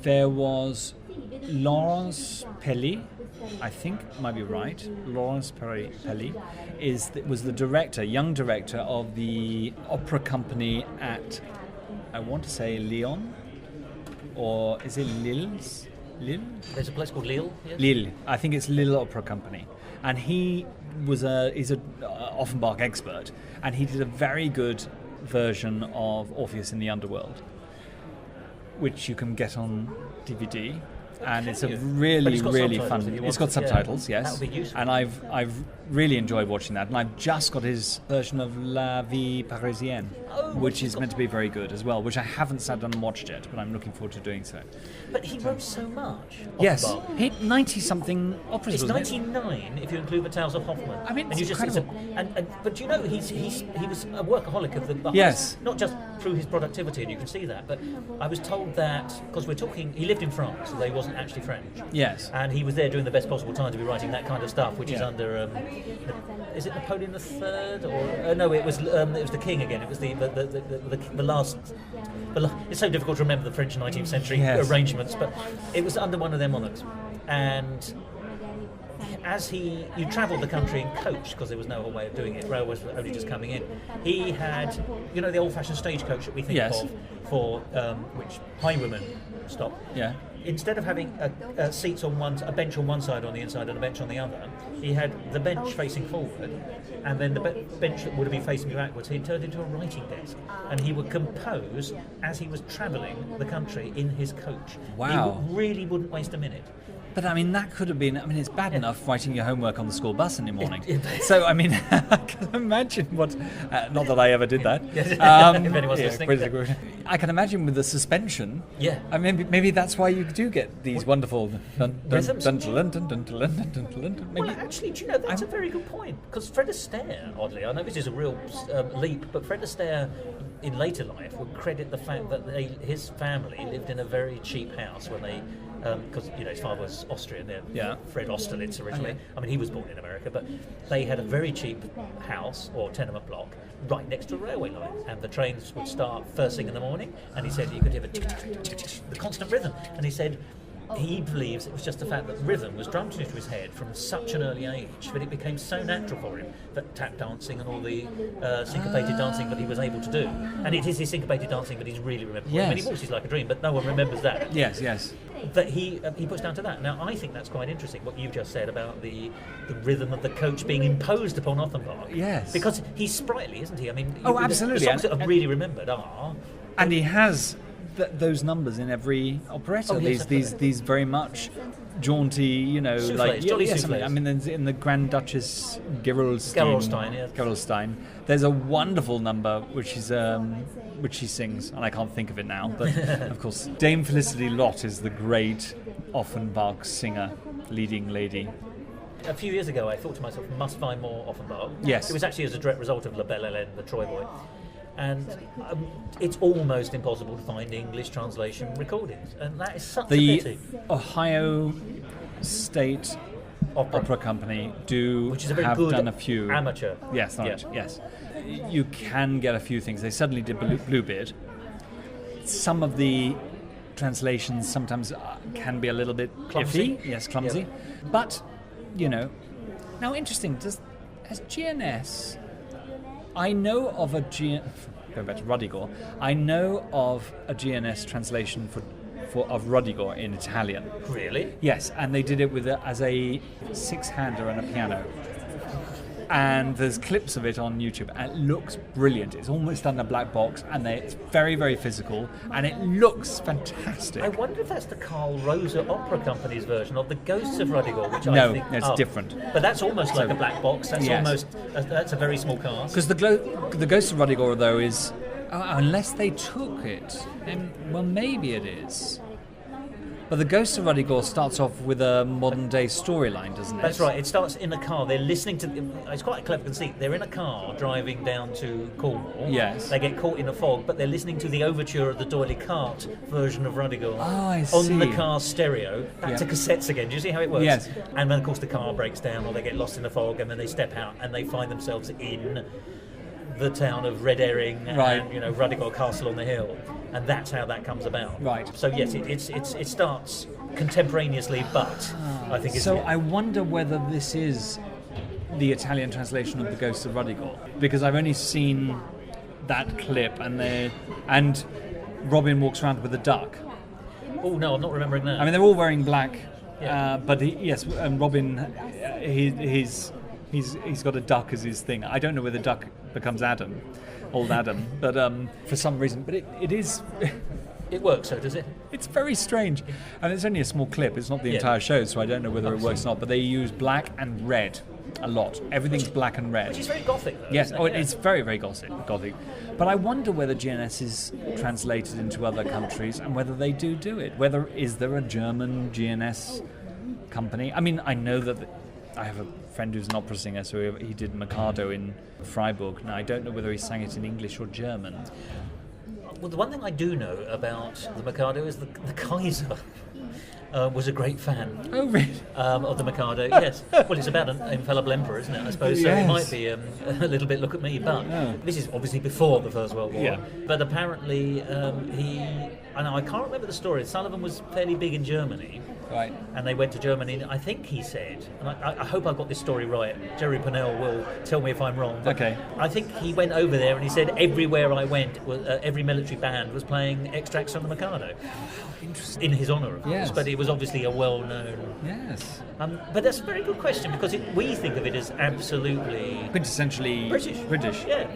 there was Laurence Pelly, I think might be right. Laurence Pelly was the director, young director of the opera company at, I want to say Lyon, or is it Lille's? Lille?
There's a place called Lille. Yes?
Lille. I think it's Lille Opera Company, and he's a Offenbach expert, and he did a very good version of Orpheus in the Underworld, which you can get on DVD. And it's a really fun. It's got subtitles, yes.
That would be useful.
And I've really enjoyed watching that. And I've just got his version of La Vie Parisienne, which is meant to be very good as well, which I haven't sat down and watched yet, but I'm looking forward to doing so.
But he wrote so much.
Yes, 90-something operas.
It's 99 if you include the Tales of Hoffmann.
I mean,
and
it's incredible.
But you know, he was a workaholic of the
yes,
not just through his productivity, and you can see that. But I was told that because we're talking, he lived in France, so they wasn't actually French.
Yes,
and he was there during the best possible time to be writing that kind of stuff, which is under. Is it Napoleon III or no? It was the King again. It was the last. It's so difficult to remember the French 19th century arrangements, but it was under one of their monarchs. And as you travelled the country in coach because there was no other way of doing it. Railways were only just coming in. He had, the old-fashioned stagecoach that we think of for which highwaymen stop.
Yeah.
Instead of having seats on a bench on one side on the inside and a bench on the other, he had the bench facing forward, and then the bench that would have been facing backwards, he turned into a writing desk, and he would compose as he was travelling the country in his coach.
Wow!
He really wouldn't waste a minute.
But I mean, that could have been. I mean, it's bad enough writing your homework on the school bus in the morning. So I mean, I can imagine what. Not that I ever did that.
If anyone's listening.
I can imagine with the suspension.
Yeah.
I mean, maybe that's why you do get these wonderful
rhythms.
Well,
actually, do you know that's a very good point? Because Fred Astaire, oddly, I know this is a real leap, but Fred Astaire, in later life, would credit the fact that his family lived in a very cheap house when they. Because his father was Austrian, Fred Austerlitz originally. I mean, he was born in America, but they had a very cheap house or tenement block right next to a railway line, and the trains would start first thing in the morning. And he said you could hear the constant rhythm. And he said he believes it was just the fact that rhythm was drummed into his head from such an early age that it became so natural for him that tap dancing and all the syncopated dancing that he was able to do. And it is his syncopated dancing that he's really remembered.
Yes.
I mean, he walks like a dream, but no one remembers that.
Yes.
That he puts down to that. Now, I think that's quite interesting, what you've just said about the rhythm of the coach being imposed upon Offenbach.
Yes.
Because he's sprightly, isn't he? I mean,
absolutely.
The songs that I've really remembered are...
And he has those numbers in every operetta. These very much jaunty,
soufflés, jolly soufflés.
I mean, in the Grand Duchess Gerolstein, there's a wonderful number which she sings, and I can't think of it now. But of course, Dame Felicity Lott is the great Offenbach singer, leading lady.
A few years ago, I thought to myself, must find more Offenbach.
Yes.
It was actually as a direct result of La Belle Hélène, the Troy Boy. And it's almost impossible to find English translation recordings, and that is such a pity.
The Ohio State Opera Company
which is a very
have
good
done a few
amateur.
Yes, yes. You can get a few things. They suddenly did Bluebeard. Some of the translations sometimes can be a little bit
clumsy.
Iffy. Yes, clumsy. Yeah. But now interesting. Has GNS? I know of going back to Ruddigore, I know of a GNS translation of Ruddigore in Italian.
Really?
Yes, and they did it as a six-hander and a piano. And there's clips of it on YouTube, and it looks brilliant. It's almost done in a black box, and it's very, very physical, and it looks fantastic.
I wonder if that's the Carl Rosa Opera Company's version of the Ghosts of Ruddigore, which
No,
I think
it's different.
But that's almost like a black box. That's that's a very small cast.
Because the Ghosts of Ruddigore, though, is unless they took it, then, well, maybe it is. But the Ghost of Ruddigore starts off with a modern-day storyline, doesn't it?
That's right. It starts in a car. They're listening to... It's quite a clever conceit. They're in a car driving down to Cornwall.
Yes.
They get caught in a fog, but they're listening to the overture of the D'Oyly Carte version of Ruddigore.
Oh, I see.
On the car stereo. Back to cassettes again. Do you see how it works?
Yes.
And then, of course, the car breaks down, or they get lost in the fog, and then they step out, and they find themselves in the town of Red Herring and, Ruddigore Castle on the hill. And that's how that comes about.
Right.
So yes, it starts contemporaneously, but I think it's...
So I wonder whether this is the Italian translation of the Ghosts of Ruddigore, because I've only seen that clip, and Robin walks around with a duck.
Oh no, I'm not remembering that.
I mean, they're all wearing black,
Yeah.
but and Robin, he's got a duck as his thing. I don't know whether duck becomes Adam. Old Adam, but for some reason, but it is.
It works, so does it?
It's very strange, and it's only a small clip. It's not the entire show, so I don't know whether it works or not. But they use black and red a lot. Everything's black and red.
Which is very gothic, though.
Yes, it's very, very gothic. But I wonder whether GNS is translated into other countries and whether they do it. Is there a German GNS company? I mean, I know that I have a friend who's an opera singer, so he did Mikado in Freiburg. Now, I don't know whether he sang it in English or German.
Well, the one thing I do know about the Mikado is the Kaiser was a great fan.
Oh, really?
Of the Mikado, yes. Well, it's about an infallible emperor, isn't it, I suppose? So it might be a little bit look at me, but this is obviously before the First World War.
Yeah.
But apparently I can't remember the story. Sullivan was fairly big in Germany.
Right.
And they went to Germany, I think he said, and I hope I've got this story right, Jerry Purnell will tell me if I'm wrong, but
okay.
I think he went over there and he said everywhere I went, every military band was playing extracts from the Mikado.
Interesting.
In his honour, of course,
yes.
But it was obviously a well-known...
Yes.
But that's a very good question, because we think of it as absolutely...
Quintessentially British.
Yeah.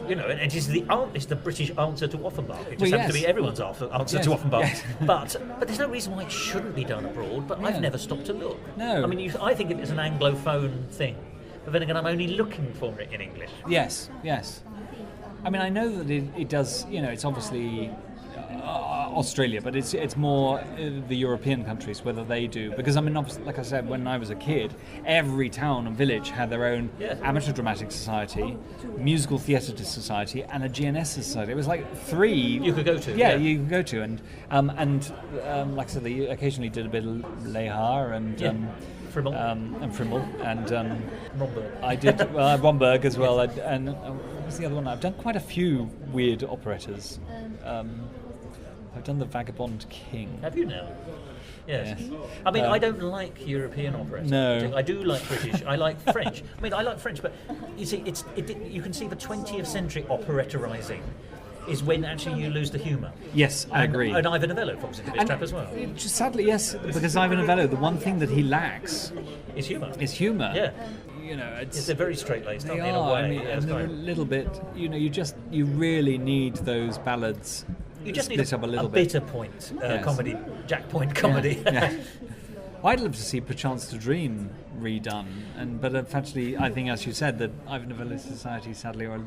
And it's the British answer to Offenbach. It just happens to be everyone's answer to Offenbach. Yes. But there's no reason why it shouldn't be done abroad, but I've never stopped to look.
No.
I mean, I think of it as an Anglophone thing, but then again, I'm only looking for it in English.
Yes. I mean, I know that it does, it's obviously... Australia, but it's more the European countries, whether they do. Because, I mean, obviously, like I said, when I was a kid, every town and village had their own amateur dramatic society, musical theatre society, and a GNS society. It was like three...
You could go to.
Yeah, you could go to. And like I said, they occasionally did a bit of Lehar and...
Frimmel.
And Frimmel. And...
Romberg.
I did Romberg as well. And what was the other one? I've done quite a few weird operettas. I've done the Vagabond King.
Have you now? Yes. I mean, I don't like European operas.
No.
I do like British. I like French. I mean, I like French, but you see, you can see the 20th century operetterising is when actually you lose the humour.
Yes, I agree.
And Ivan Novello falls into this trap as well.
Sadly, yes, because Ivan Novello, the one thing that he lacks
is humour.
Yeah.
They're very straight-laced, aren't they, in a way?
I mean, and they're a little bit, you really need those ballads.
You just need a bitter point comedy, Jack Point comedy.
Yeah. I'd love to see Perchance to Dream redone, but actually, I think, as you said, that Ivan Novello Society, sadly, are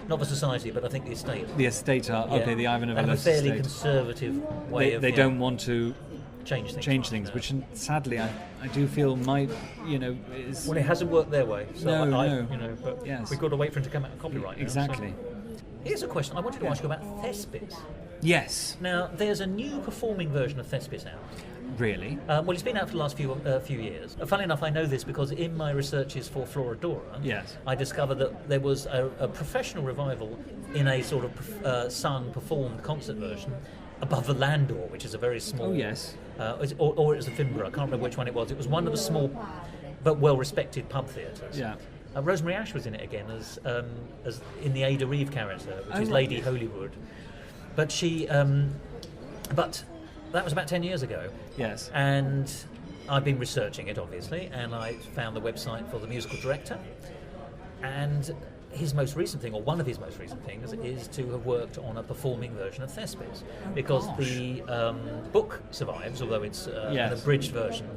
not the society, but I think the estate.
The estate are the Ivan Novello
Society. A fairly
estate.
conservative way
they don't want to
change things,
which sadly I do feel might is.
Well, it hasn't worked their way. So
no.
But we've got to wait for it to come out of copyright.
Exactly.
So. Here's a question I wanted to ask you about Thespis.
Yes.
Now, there's a new performing version of Thespis out.
Really?
Well, it's been out for the last few years. Funnily enough, I know this because in my researches for Florodora, I discovered that there was a professional revival in a sort of sung, performed concert version above the Landor, which is a very small...
Oh, yes.
Or it was the Fimbra, I can't remember which one it was. It was one of the small but well-respected pub theatres.
Yeah.
Rosemary Ash was in it again as in the Ada Reeve character, which is Lady Holywood. But but that was about 10 years ago.
Yes.
And I've been researching it, obviously, and I found the website for the musical director. And his most recent thing, or one of his most recent things, is to have worked on a performing version of Thespis, because the book survives, although it's an abridged version.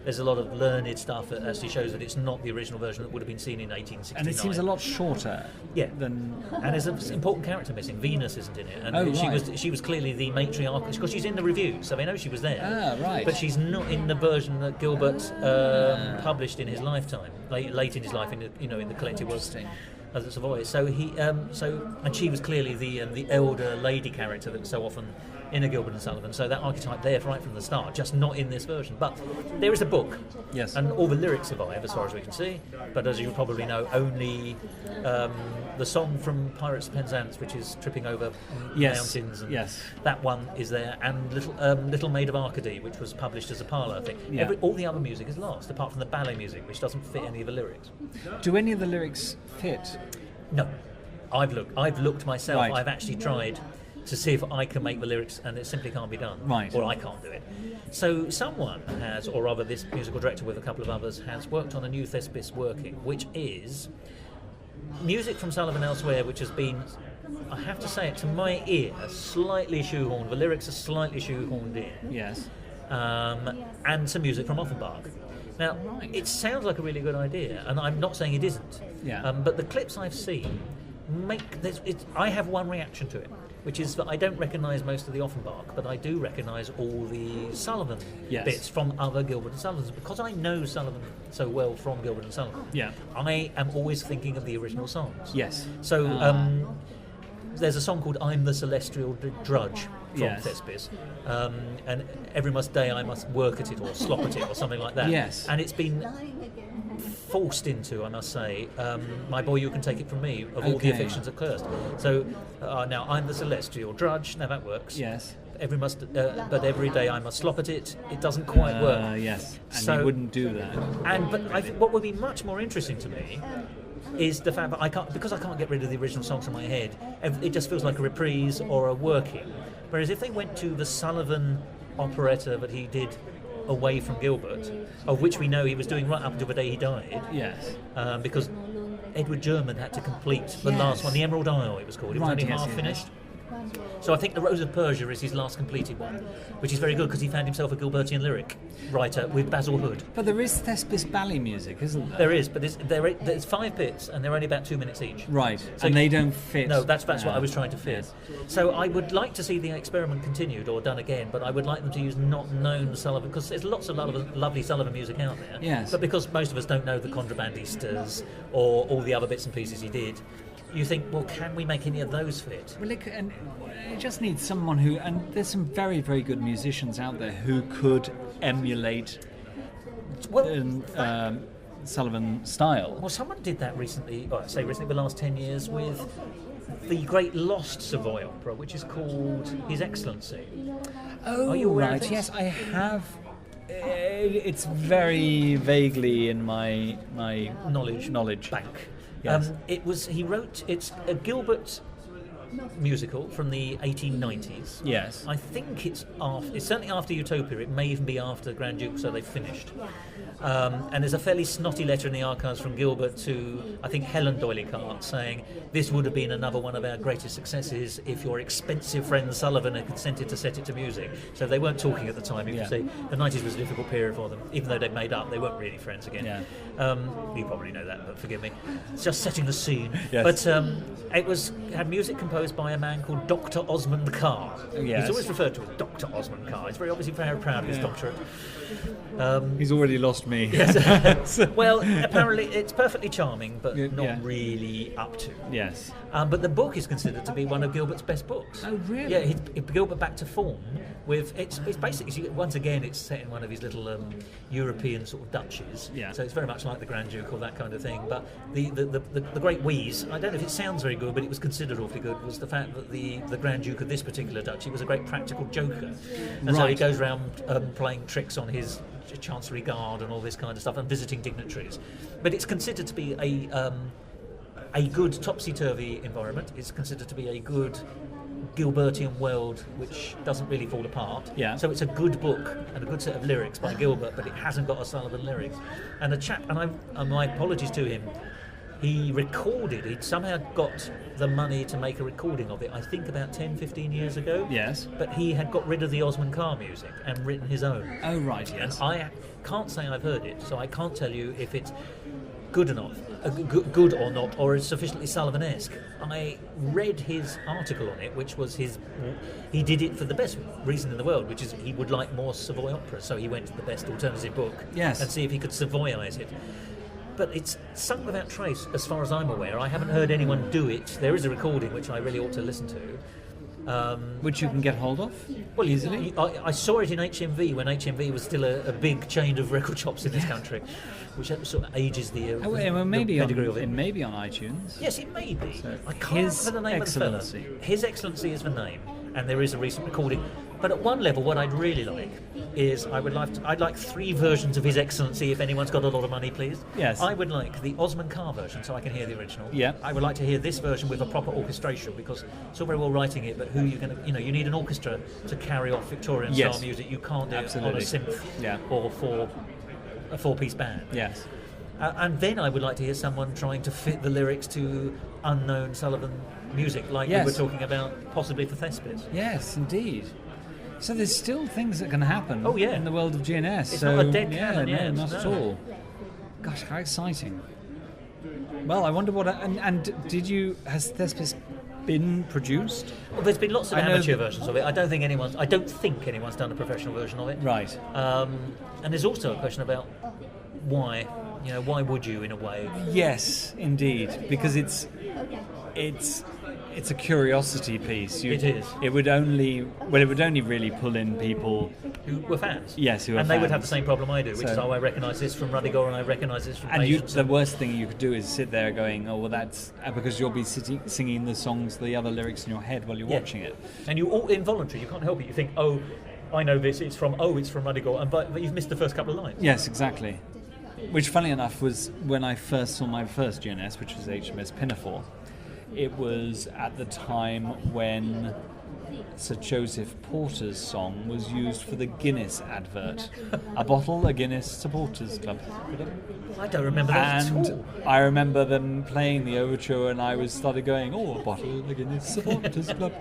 There's a lot of learned stuff that actually shows that it's not the original version that would have been seen in 1869.
And it seems a lot shorter.
Yeah.
Than...
And there's an important character missing. Venus isn't in it. And she was clearly the matriarch, because she's in the review, so they know she was there.
Ah, right.
But she's not in the version that Gilbert published in his lifetime, late in his life, in the collected works at Savoy. So and she was clearly the elder lady character that was so often in a Gilbert and Sullivan. So that archetype there right from the start, just not in this version. But there is a book,
yes,
and all the lyrics survive as far as we can see. But as you probably know, only the song from Pirates of Penzance, which is tripping over mountains, and that one is there, and Little Maid of Arcady, which was published as a parlour thing.
Yeah.
All the other music is lost, apart from the ballet music, which doesn't fit any of the lyrics.
Do any of the lyrics fit?
No, I've looked myself.
Right.
I've actually tried to see if I can make the lyrics, and it simply can't be done.
Right.
Or I can't do it. So someone has, or rather this musical director with a couple of others, has worked on a new Thespis working, which is music from Sullivan elsewhere, which has been, I have to say it, to my ear, slightly shoehorned. The lyrics are slightly shoehorned in.
Yes.
And some music from Offenbach. Now, it sounds like a really good idea, and I'm not saying it isn't.
Yeah.
But the clips I've seen I have one reaction to it, which is that I don't recognise most of the Offenbach, but I do recognise all the Sullivan bits from other Gilbert and Sullivans. Because I know Sullivan so well from Gilbert and Sullivan, I am always thinking of the original songs.
Yes.
So there's a song called I'm the Celestial Drudge from Thespis, and every day I must work at it or slop at it or something like that.
Yes.
And it's been forced into, I must say, My Boy You Can Take It From Me, of all the afflictions accursed. So now I'm the Celestial Drudge. Now that works.
Yes.
But every day I must slop at it. It doesn't quite work.
Yes. And
so,
you wouldn't do that.
But I think what would be much more interesting to me is the fact that I can't get rid of the original songs from my head. It just feels like a reprise or a working. Whereas if they went to the Sullivan operetta that he did away from Gilbert, of which we know he was doing right up until the day he died.
Yes.
Because Edward German had to complete the last one, the Emerald Isle it was called. It was only half finished. So I think The Rose of Persia is his last completed one, which is very good because he found himself a Gilbertian lyric writer with Basil Hood.
But there is Thespis ballet music, isn't there?
There is, but there's 5 bits and they're only about 2 minutes each.
Right,
so
and they don't fit.
No, that's what I was trying to fit. Yes. So I would like to see the experiment continued or done again, but I would like them to use not known Sullivan, because there's lots of lovely Sullivan music out there.
Yes.
But because most of us don't know the Contrabandistas or all the other bits and pieces he did, you think, well, can we make any of those fit?
Well, it just needs someone who, and there's some very, very good musicians out there who could emulate Sullivan style.
Well, someone did that recently, the last 10 years, with the great lost Savoy opera, which is called His Excellency.
Oh,
are you aware
right,
of
yes, I have. It's very vaguely in my knowledge
bank.
Yes.
It's a Gilbert musical from the 1890s.
Yes.
I think it's certainly after Utopia. It may even be after Grand Duke, so they've finished. And there's a fairly snotty letter in the archives from Gilbert to, I think, Helen D'Oyly-Carte, saying this would have been another one of our greatest successes if your expensive friend Sullivan had consented to set it to music. So they weren't talking at the time. You can see the 90s was a difficult period for them. Even though they'd made up, they weren't really friends again.
Yeah.
You probably know that, but forgive me. It's just setting the scene.
Yes.
But it had music composed by a man called Dr. Osmond Carr.
Yes.
He's always referred to as Dr. Osmond Carr. He's very obviously very proud of his doctorate.
He's already lost me.
Yes. Well, apparently it's perfectly charming, but not really up to.
Yes.
But the book is considered to be one of Gilbert's best books.
Oh, really?
Yeah, Gilbert back to form. It's basically, once again, it's set in one of his little European sort of duchies.
Yeah.
So it's very much like the Grand Duke or that kind of thing. But the great wheeze, I don't know if it sounds very good, but it was considered awfully good, was the fact that the Grand Duke of this particular duchy was a great practical joker. And so he goes around playing tricks on his Chancery Guard and all this kind of stuff, and visiting dignitaries. But it's considered to be a good topsy-turvy environment. It's considered to be a good Gilbertian world which doesn't really fall apart.
Yeah.
So it's a good book and a good set of lyrics by Gilbert, but it hasn't got a Sullivan lyrics. And the chap, and my apologies to him, he'd somehow got the money to make a recording of it, I think about 10, 15 years ago.
Yes.
But he had got rid of the Osman Carr music and written his own.
Oh, right, yes.
And I can't say I've heard it, so I can't tell you if it's good enough, good or not, or is sufficiently Sullivan-esque. I read his article on it, which was he did it for the best reason in the world, which is he would like more Savoy operas, so he went to the best alternative book
Yes.
and see if he could Savoyize it. But it's sung without trace, as far as I'm aware. I haven't heard anyone do it. There is a recording which I really ought to listen to.
Which you can get hold of?
Well,
easily?
I saw it in HMV when HMV was still a big chain of record shops in this country, which sort of ages the pedigree of it.
It may be on iTunes.
Yes, it may be.
So
I can't
His
remember the name
Excellency.
of the fella. His Excellency is the name, and there is a recent recording. But at one level, what I'd really like is I'd like 3 versions of His Excellency if anyone's got a lot of money, please.
Yes.
I would like the Osman Carr version so I can hear the original.
Yeah.
I would like to hear this version with a proper orchestration because it's all very well writing it, but who you're going to, you need an orchestra to carry off Victorian style music. You can't do
Absolutely.
it on a synth or for a 4-piece band.
Yes.
And then I would like to hear someone trying to fit the lyrics to unknown Sullivan music, like
Yes.
we were talking about possibly for Thespis.
Yes, indeed. So there's still things that can happen in the world of GNS.
It's
so,
not a dead canon yet.
Not at all. Gosh, how exciting. Well, I wonder what... Has Thespis been produced?
Well, there's been lots of amateur versions of it. I don't think anyone's done a professional version of it.
Right.
And there's also a question about why. Why would you, in a way?
Yes, indeed, because it's a curiosity piece.
It is.
It would only really pull in people
who were fans.
Yes, who were
and
fans.
they would have the same problem I do, which is I recognise this from Ruddigore and I recognise this from Patience.
The worst thing you could do is sit there going, oh well, that's because you'll be singing the songs, the other lyrics in your head while you're watching it,
and you all involuntary. You can't help it. You think, oh, I know this. It's from Ruddigore, but you've missed the first couple of lines.
Yes, exactly. Which, funny enough, was when I first saw my first GNS, which was HMS Pinafore. It was at the time when Sir Joseph Porter's song was used for the Guinness advert. A bottle, a Guinness, Supporters Club.
I don't remember that at all.
I remember them playing the overture, and I started going, oh, a bottle, a Guinness, Supporters Club.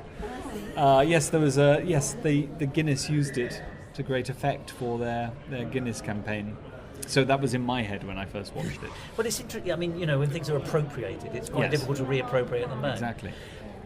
Yes, there was the Guinness used it to great effect for their Guinness campaign. So that was in my head when I first watched it.
But it's interesting. I mean, when things are appropriated, it's quite difficult to reappropriate them back.
Exactly.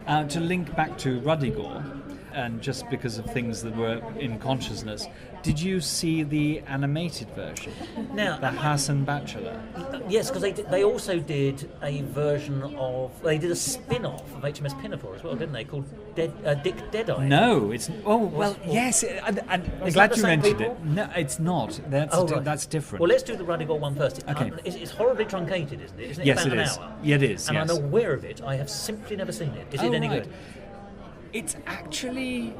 To link back to Ruddigore, and just because of things that were in consciousness, did you see the animated version?
Now,
the Hassan Bachelor.
Yes, because they also did a version of... They did a spin-off of HMS Pinafore as well, didn't they? Called Dick Deadeye.
No, it's... Oh, well, yes. I'm glad you mentioned it. No, it's not. That's different.
Well, let's do the Ruddigore one first.
Okay.
It's horribly truncated, isn't it? Isn't it
yes,
about
it
an
is.
hour?
Yeah, it is,
and
yes.
I'm aware of it. I have simply never seen it. Is it any good?
It's actually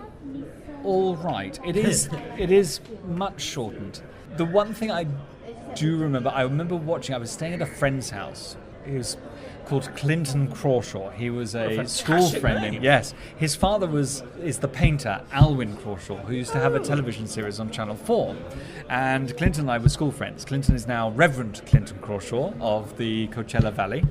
all right. It is much shortened. The one thing I remember watching, I was staying at a friend's house. He was called Clinton Crawshaw. He was a school friend. Yes. His father is the painter, Alwyn Crawshaw, who used to have a television series on Channel 4. And Clinton and I were school friends. Clinton is now Reverend Clinton Crawshaw of the Coachella Valley.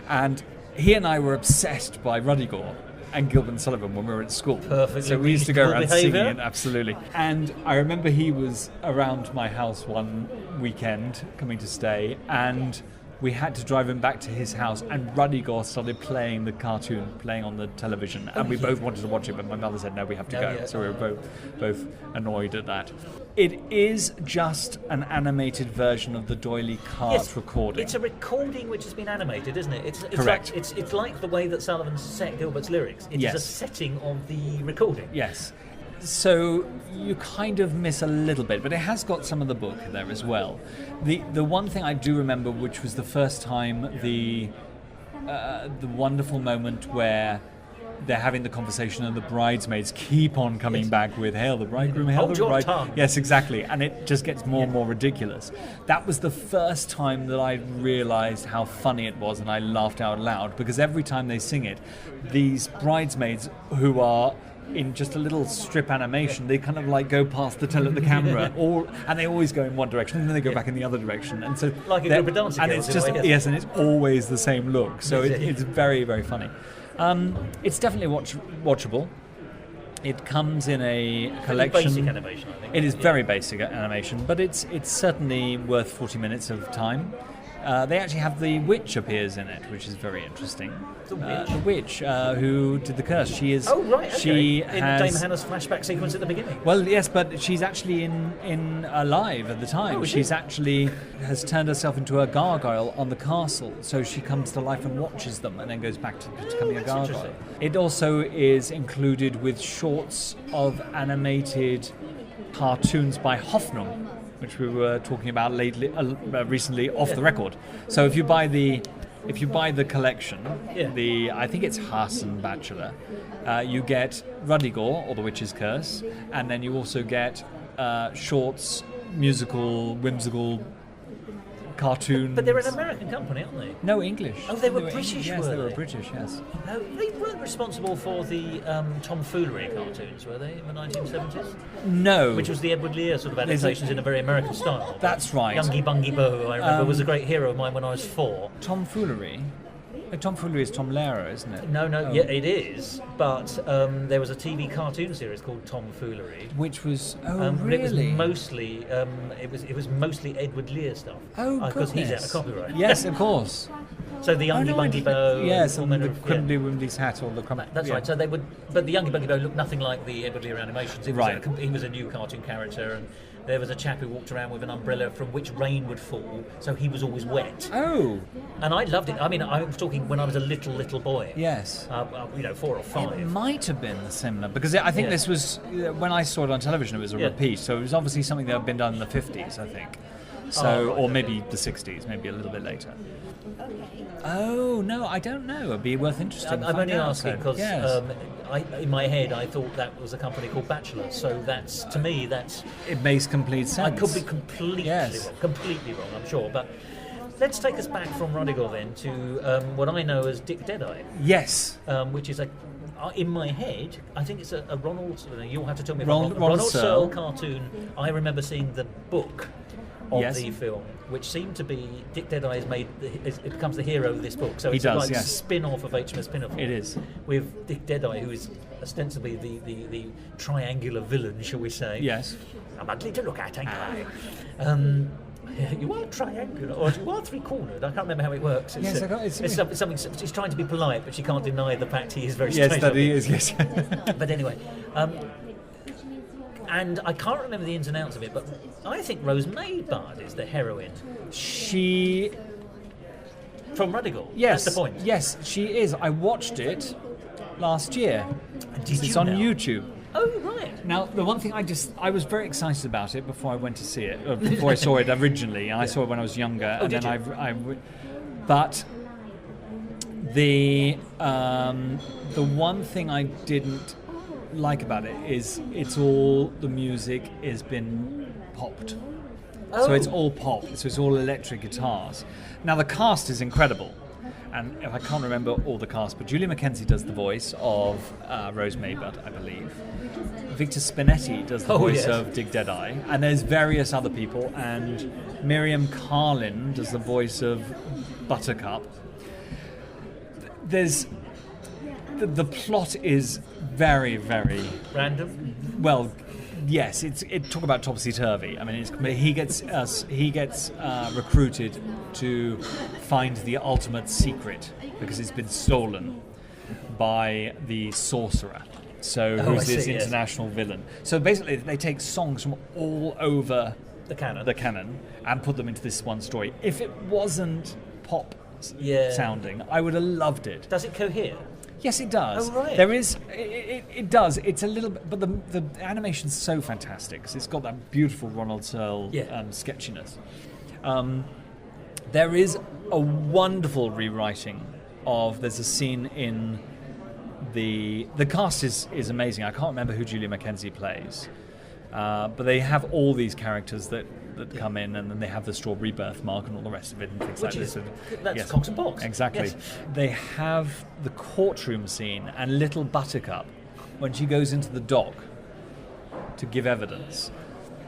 And he and I were obsessed by Ruddigore and Gilbert and Sullivan when we were at school.
Perfectly.
So we used to go around singing it, absolutely. And I remember he was around my house one weekend coming to stay, and we had to drive him back to his house, and Ruddigore started playing the cartoon, playing on the television, and we both wanted to watch it, but my mother said, no, we have to go. Yeah. So we were both annoyed at that. It is just an animated version of the Doyley Cart recording.
It's a recording which has been animated, isn't it? It's
correct.
Like, it's like the way that Sullivan set Gilbert's lyrics. It is a setting of the recording.
Yes. So you kind of miss a little bit, but it has got some of the book there as well. The one thing I do remember, which was the first time, the wonderful moment where they're having the conversation, and the bridesmaids keep on coming back with "Hail the bridegroom, hail the bride."
Tongue.
Yes, exactly, and it just gets more and more ridiculous. That was the first time that I realised how funny it was, and I laughed out loud because every time they sing it, these bridesmaids who are in just a little strip animation, they kind of like go past the camera, and they always go in one direction, and then they go back in the other direction, and so
like a group of dancing
and
girls
it's just
in a way,
yes, and it's always the same look. So it's very, very funny. It's definitely watchable. It comes in a collection.
Basic animation, I think.
It is very basic animation, but it's certainly worth 40 minutes of time. They actually have the witch appears in it, which is very interesting.
The witch?
Who did the curse. She is.
Oh, right, okay.
She
in
has,
Dame Hannah's flashback sequence at the beginning.
Well, yes, but she's actually in alive at the time.
Oh,
She's actually has turned herself into a gargoyle on the castle, so she comes to life and watches them, and then goes back to becoming a gargoyle. It also is included with shorts of animated cartoons by Hoffnung, which we were talking about recently off the record. So if you buy the collection, I think it's Hasen Bachelor, you get Ruddigore, or The Witch's Curse, and then you also get shorts, musical, whimsical cartoons.
But they're an American company, aren't they?
No, English.
Oh, they were British,
Yes,
were
they were
they?
British, yes.
No, they weren't responsible for the tomfoolery cartoons, were they, in the 1970s?
No.
Which was the Edward Lear sort of adaptations in a very American style.
That's right.
Youngie Bungie Bo, I remember, was a great hero of mine when I was 4.
Tomfoolery? Tomfoolery is Tom Lehrer, isn't it?
No, yeah, it is. But there was a TV cartoon series called Tomfoolery,
which was
really?
really?
It was mostly Edward Lear stuff.
Oh,
because he's out
goodness.
of copyright.
Yes, of course.
So the Youngie Bungie Bo,
yes, and the
Crimbly
Wimbly's hat, or the
That's right. So they would, but the Youngie Bungie Bo looked nothing like the Edward Lear animations. He was a new cartoon character, and there was a chap who walked around with an umbrella from which rain would fall, so he was always wet.
Oh.
And I loved it. I mean, I was talking when I was a little boy.
Yes.
4 or 5.
It might have been similar, because I think this was, when I saw it on television, it was a repeat, so it was obviously something that had been done in the 50s, I think. So, or maybe the 60s, maybe a little bit later. Oh, no, I don't know. It'd be worth interesting.
I'm only asking because in my head I thought that was a company called Bachelor. So that's, to me, that's...
It makes complete sense.
I could be completely wrong, I'm sure. But let's take us back from Ruddigore then to what I know as Dick Deadeye.
Yes.
Which is in my head, I think it's a Ronald... You'll have to tell me
Ronald
Searle cartoon. I remember seeing the book of the film, which seemed to be Dick Deadeye it becomes the hero of this book. So it's a spin-off of HMS Pinafore.
It is.
With Dick Deadeye, who is ostensibly the triangular villain, shall we say.
Yes.
I'm ugly to look at, ain't I? You are triangular, or you are three-cornered. I can't remember how it works. It's something. She's trying to be polite, but she can't deny the fact he is very strange.
Yes, that he is, yes.
But anyway... and I can't remember the ins and outs of it, but I think Rose Maidbard is the heroine.
She...
From Ruddigore?
Yes.
That's the point.
Yes, she is. I watched it last year. It's on YouTube.
Oh, right.
Now, the one thing I was very excited about it before I went to see it, before I saw it originally, and I saw it when I was younger,
Oh,
and
did
then but the one thing I didn't like about it is the music has been popped.
Oh.
So it's all pop, so it's all electric guitars. Now the cast is incredible, and I can't remember all the cast, but Julia McKenzie does the voice of Rose Maybud, I believe. Victor Spinetti does the voice of Dick Deadeye, and there's various other people, and Miriam Carlin does the voice of Buttercup. There's the plot is very, very
random.
Well, yes, it talk about topsy-turvy. I mean, he gets recruited to find the ultimate secret because it's been stolen by the sorcerer. So who's this international villain? So basically, they take songs from all over
the
canon and put them into this one story. If it wasn't pop sounding, I would have loved it.
Does it cohere?
Yes, it does.
Oh, right.
There is. It does. It's a little bit, but the animation's so fantastic because it's got that beautiful Ronald Searle sketchiness. There is a wonderful rewriting of. There's a scene in The cast is amazing. I can't remember who Julia McKenzie plays, but they have all these characters that come in, and then they have the strawberry birthmark and all the rest of it and things like this.
That's Cox and Box.
Exactly.
Yes.
They have the courtroom scene and Little Buttercup when she goes into the dock to give evidence.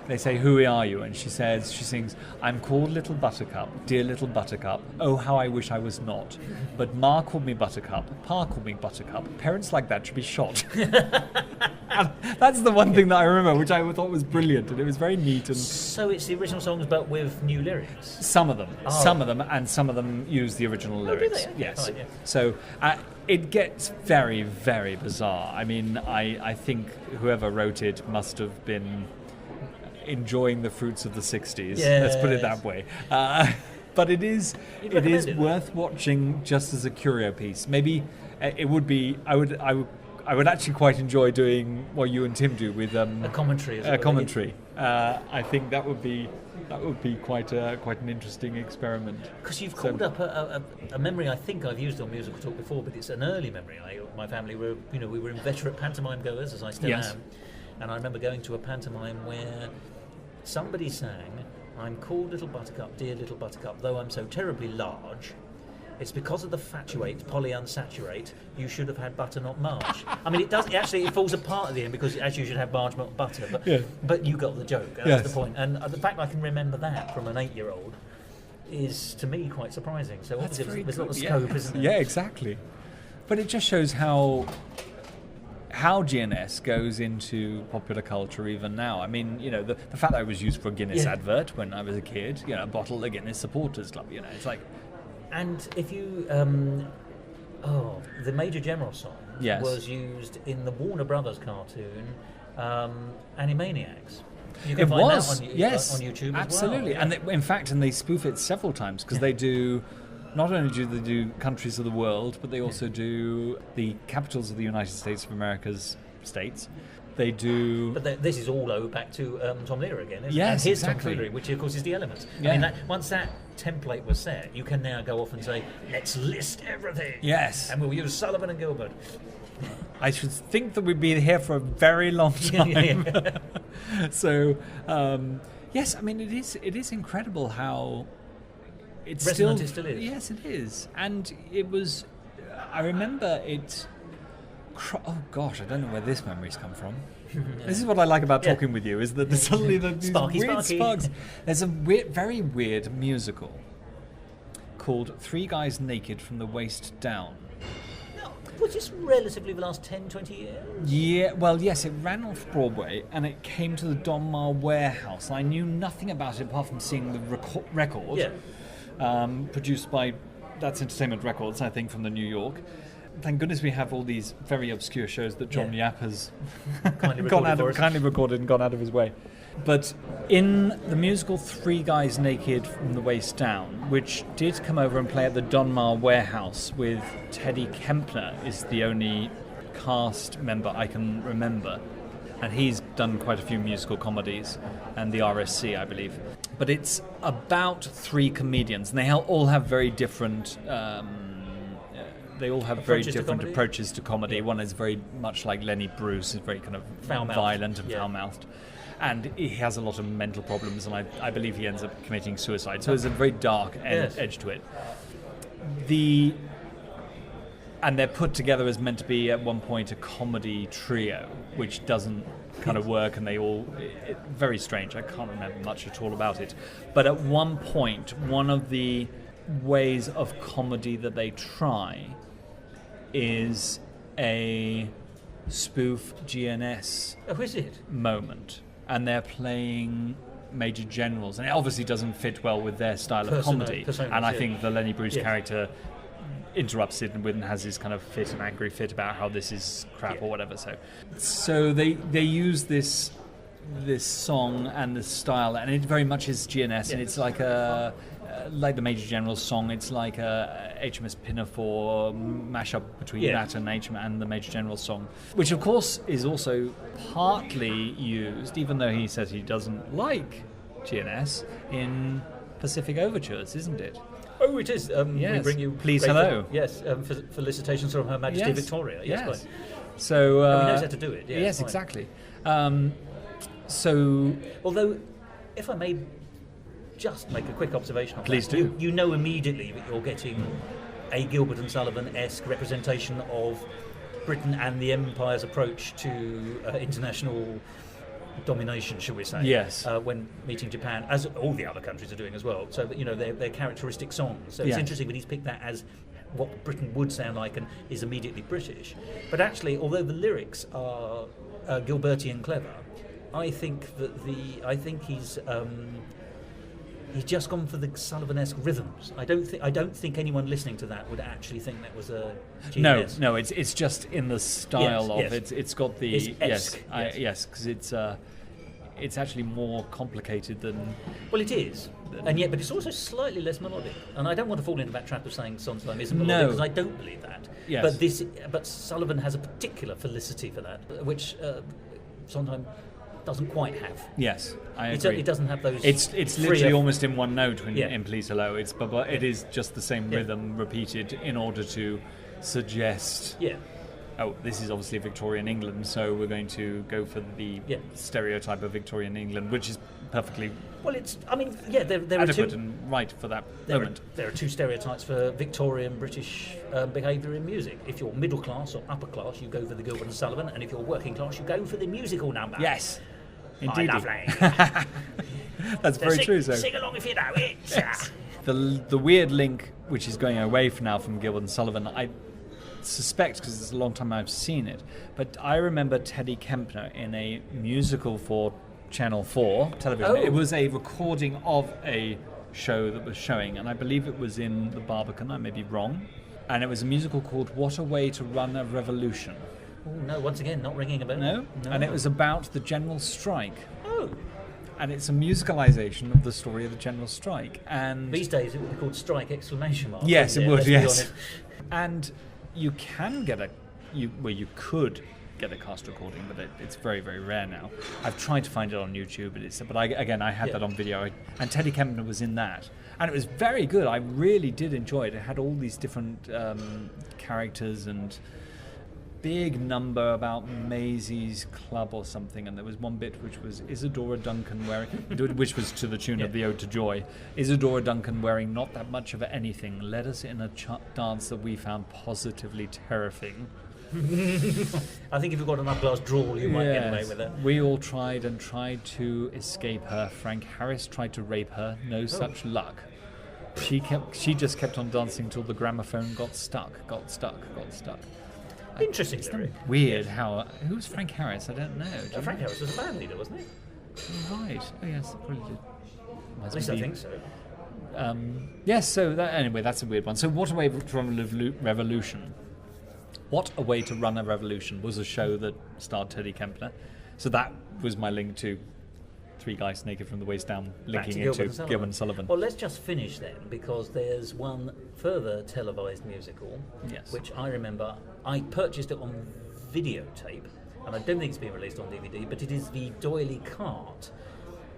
They say, "Who are you?" And she sings, "I'm called Little Buttercup, dear Little Buttercup. Oh, how I wish I was not. But Ma called me Buttercup, Pa called me Buttercup. Parents like that should be shot." And that's the one thing that I remember, which I thought was brilliant, and it was very neat. And
So it's the original songs, but with new lyrics.
some of them,
Oh.
and some of them use the original
do
lyrics.
they? Okay,
Yes.
fine, yeah.
So it gets very, very bizarre. I mean, I think whoever wrote it must have been enjoying the fruits of the 60s. Let's put it that way. But it is
recommend it?
worth watching just as a curio piece. Maybe it would be. I would actually quite enjoy doing what you and Tim do with
A commentary. As it were.
commentary. I think that would be quite an interesting experiment.
Because you've called up a memory I think I've used on Musical Talk before, but it's an early memory. My family were, we were inveterate pantomime goers, as I still
Yes.
am, and I remember going to a pantomime where somebody sang, "I'm called Little Buttercup, dear Little Buttercup, though I'm so terribly large. It's because of the fatuate, polyunsaturate, you should have had butter, not Marge." I mean, it falls apart at the end because as you should have Marge, not butter. But you got the joke. That's the point. And the fact I can remember that from an 8-year-old is, to me, quite surprising. So
That's
obviously
very
there's a lot of
good.
scope, isn't there?
Yeah, exactly. But it just shows how GNS goes into popular culture even now. I mean, the fact that it was used for a Guinness advert when I was a kid, a bottle of Guinness Supporters Club, it's like...
And if you, the Major General song was used in the Warner Brothers cartoon, Animaniacs. You can find that on YouTube
absolutely.
as well.
And in fact, they spoof it several times because they do. Not only do they do countries of the world, but they also do the capitals of the United States of America's states. They do.
But this is all back to Tom Lehrer again, isn't
Yes,
it? And his
exactly.
tomfoolery, which of course is the Elements.
Yeah.
I mean, once that template was set, you can now go off and say, "Let's list everything."
Yes.
And we'll use Sullivan and Gilbert.
I should think that we'd be here for a very long time. So, yes, I mean, it is incredible how it's
resonant it still is.
Yes, it is. And it was, I remember it, oh gosh, I don't know where this memory's come from. This is what I like about talking with you, is that there's suddenly these
Sparky.
sparks. There's a very weird musical called Three Guys Naked from the Waist Down.
Was this relatively the last 10, 20 years?
Yeah, well, yes, it ran off Broadway and it came to the Donmar Warehouse. I knew nothing about it apart from seeing the record, produced by That's Entertainment Records, I think, from the New York. Thank goodness we have all these very obscure shows that John Yap has kindly recorded and gone out of his way. But in the musical Three Guys Naked from the Waist Down, which did come over and play at the Donmar Warehouse with Teddy Kempner, is the only cast member I can remember. And he's done quite a few musical comedies, and the RSC, I believe. But it's about three comedians, and they all have very different... approaches to comedy. One is very much like Lenny Bruce, is very kind of violent and foul-mouthed. And he has a lot of mental problems, and I believe he ends up committing suicide. So there's a very dark edge to it. And they're put together as meant to be at one point a comedy trio, which doesn't kind of work, and very strange. I can't remember much at all about it. But at one point, one of the ways of comedy that they try is a spoof GNS moment, and they're playing Major Generals, and it obviously doesn't fit well with their style of comedy. And I think the Lenny Bruce character interrupts it and has his kind of angry fit about how this is crap or whatever. So they use this song and this style, and it very much is GNS, and it's like the Major General's song. It's like a HMS Pinafore mashup between that and the Major General's song, which of course is also partly used, even though he says he doesn't like GNS, in Pacific Overtures, isn't it?
Oh, it is.
Yes.
We bring you...
Please,
great
hello.
Yes, felicitations from Her Majesty
Yes.
Victoria. Yes,
Yes.
quite.
So
he knows how to do it. Yeah,
yes,
fine.
exactly. So
Although, if I may just make a quick observation on
Please
that.
do.
You know immediately that you're getting a Gilbert and Sullivan-esque representation of Britain and the Empire's approach to international domination, shall we say?
Yes.
When meeting Japan, as all the other countries are doing as well. So that, their characteristic songs. So
Yes.
it's interesting that he's picked that as what Britain would sound like and is immediately British. But actually, although the lyrics are Gilbertian clever, I think he's just gone for the Sullivan-esque rhythms. I don't think anyone listening to that would actually think that was a GS.
No, it's just in the style
Yes,
of
yes.
It's got the
It's esque,
yes, because it's actually more complicated than.
Well, it is, but it's also slightly less melodic. And I don't want to fall into that trap of saying Sondheim isn't melodic,
No.
because I don't believe that.
Yes.
But Sullivan has a particular felicity for that, which Sondheim doesn't quite have.
Yes, I agree.
It doesn't have those.
It's
freer-
literally almost in one note
Yeah.
in Please Hello. But it is just the same
Yeah.
rhythm repeated in order to suggest.
Yeah.
Oh, this is obviously Victorian England, so we're going to go for the
Yeah.
stereotype of Victorian England, which is perfectly
Well, there are
adequate
two.
and right for that
There
moment.
are two stereotypes for Victorian British behaviour in music. If you're middle class or upper class, you go for the Gilbert and Sullivan, and if you're working class, you go for the musical number.
Yes,
My
indeed.
lovely.
That's very true. So
Sing along if you know it.
the weird link, which is going away for now from Gilbert and Sullivan, I suspect because it's a long time I've seen it, but I remember Teddy Kempner in a musical for Channel 4 television.
Oh.
It was a recording of a show that was showing, and I believe it was in the Barbican. I may be wrong. And it was a musical called What a Way to Run a Revolution.
Oh, no, once again, not ringing a bell.
No? And it was about the general strike.
Oh.
And it's a musicalisation of the story of the general strike. And
These days it would be called strike exclamation mark.
yes, it
wouldn't
would,
Let's be
yes.
honest.
And you can get you could get a cast recording, but it's very, very rare now. I've tried to find it on YouTube, but I had that on video, and Teddy Kempner was in that, and it was very good. I really did enjoy it. It had all these different characters and big number about Maisie's club or something, and there was one bit which was Isadora Duncan wearing, which was to the tune of the Ode to Joy. Isadora Duncan wearing not that much of anything led us in a dance that we found positively terrifying.
I think if you've got an up-glass drawl, you might get away with it.
We all tried to escape her. Frank Harris tried to rape her. No such luck. She just kept on dancing till the gramophone got stuck.
Interesting lyric.
Weird how... Who's Frank Harris? I don't know. Do you
Frank
know?
Harris was a band leader, wasn't he?
Right. Oh, yes. Probably did.
At least I think so.
Yes, so anyway, that's a weird one. So What a Way to Run a Revolution. What a Way to Run a Revolution was a show that starred Teddy Kempner. So that was my link to Three Guys Naked from the Waist Down, linking into Gilbert and Sullivan.
Well, let's just finish then, because there's one further televised musical,
Yes.
which I remember I purchased it on videotape, and I don't think it's been released on DVD, but it is the D'Oyly Cart.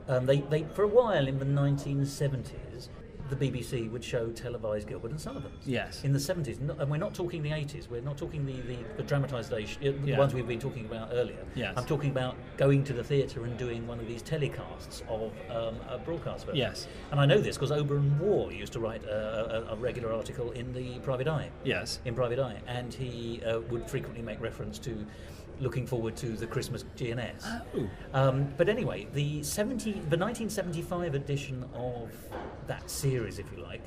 They for a while in the 1970s, the BBC would show televised Gilbert and Sullivan.
Yes.
In the 70s, and we're not talking the 80s. We're not talking the dramatisation, the ones we've been talking about earlier.
Yes.
I'm talking about going to the theatre and doing one of these telecasts of a broadcast version.
Yes.
And I know this because Oberon Waugh used to write a regular article in the Private Eye.
Yes.
In Private Eye, and he would frequently make reference to looking forward to the Christmas GNS.
Oh.
But anyway, the 1975 edition of that series, if you like,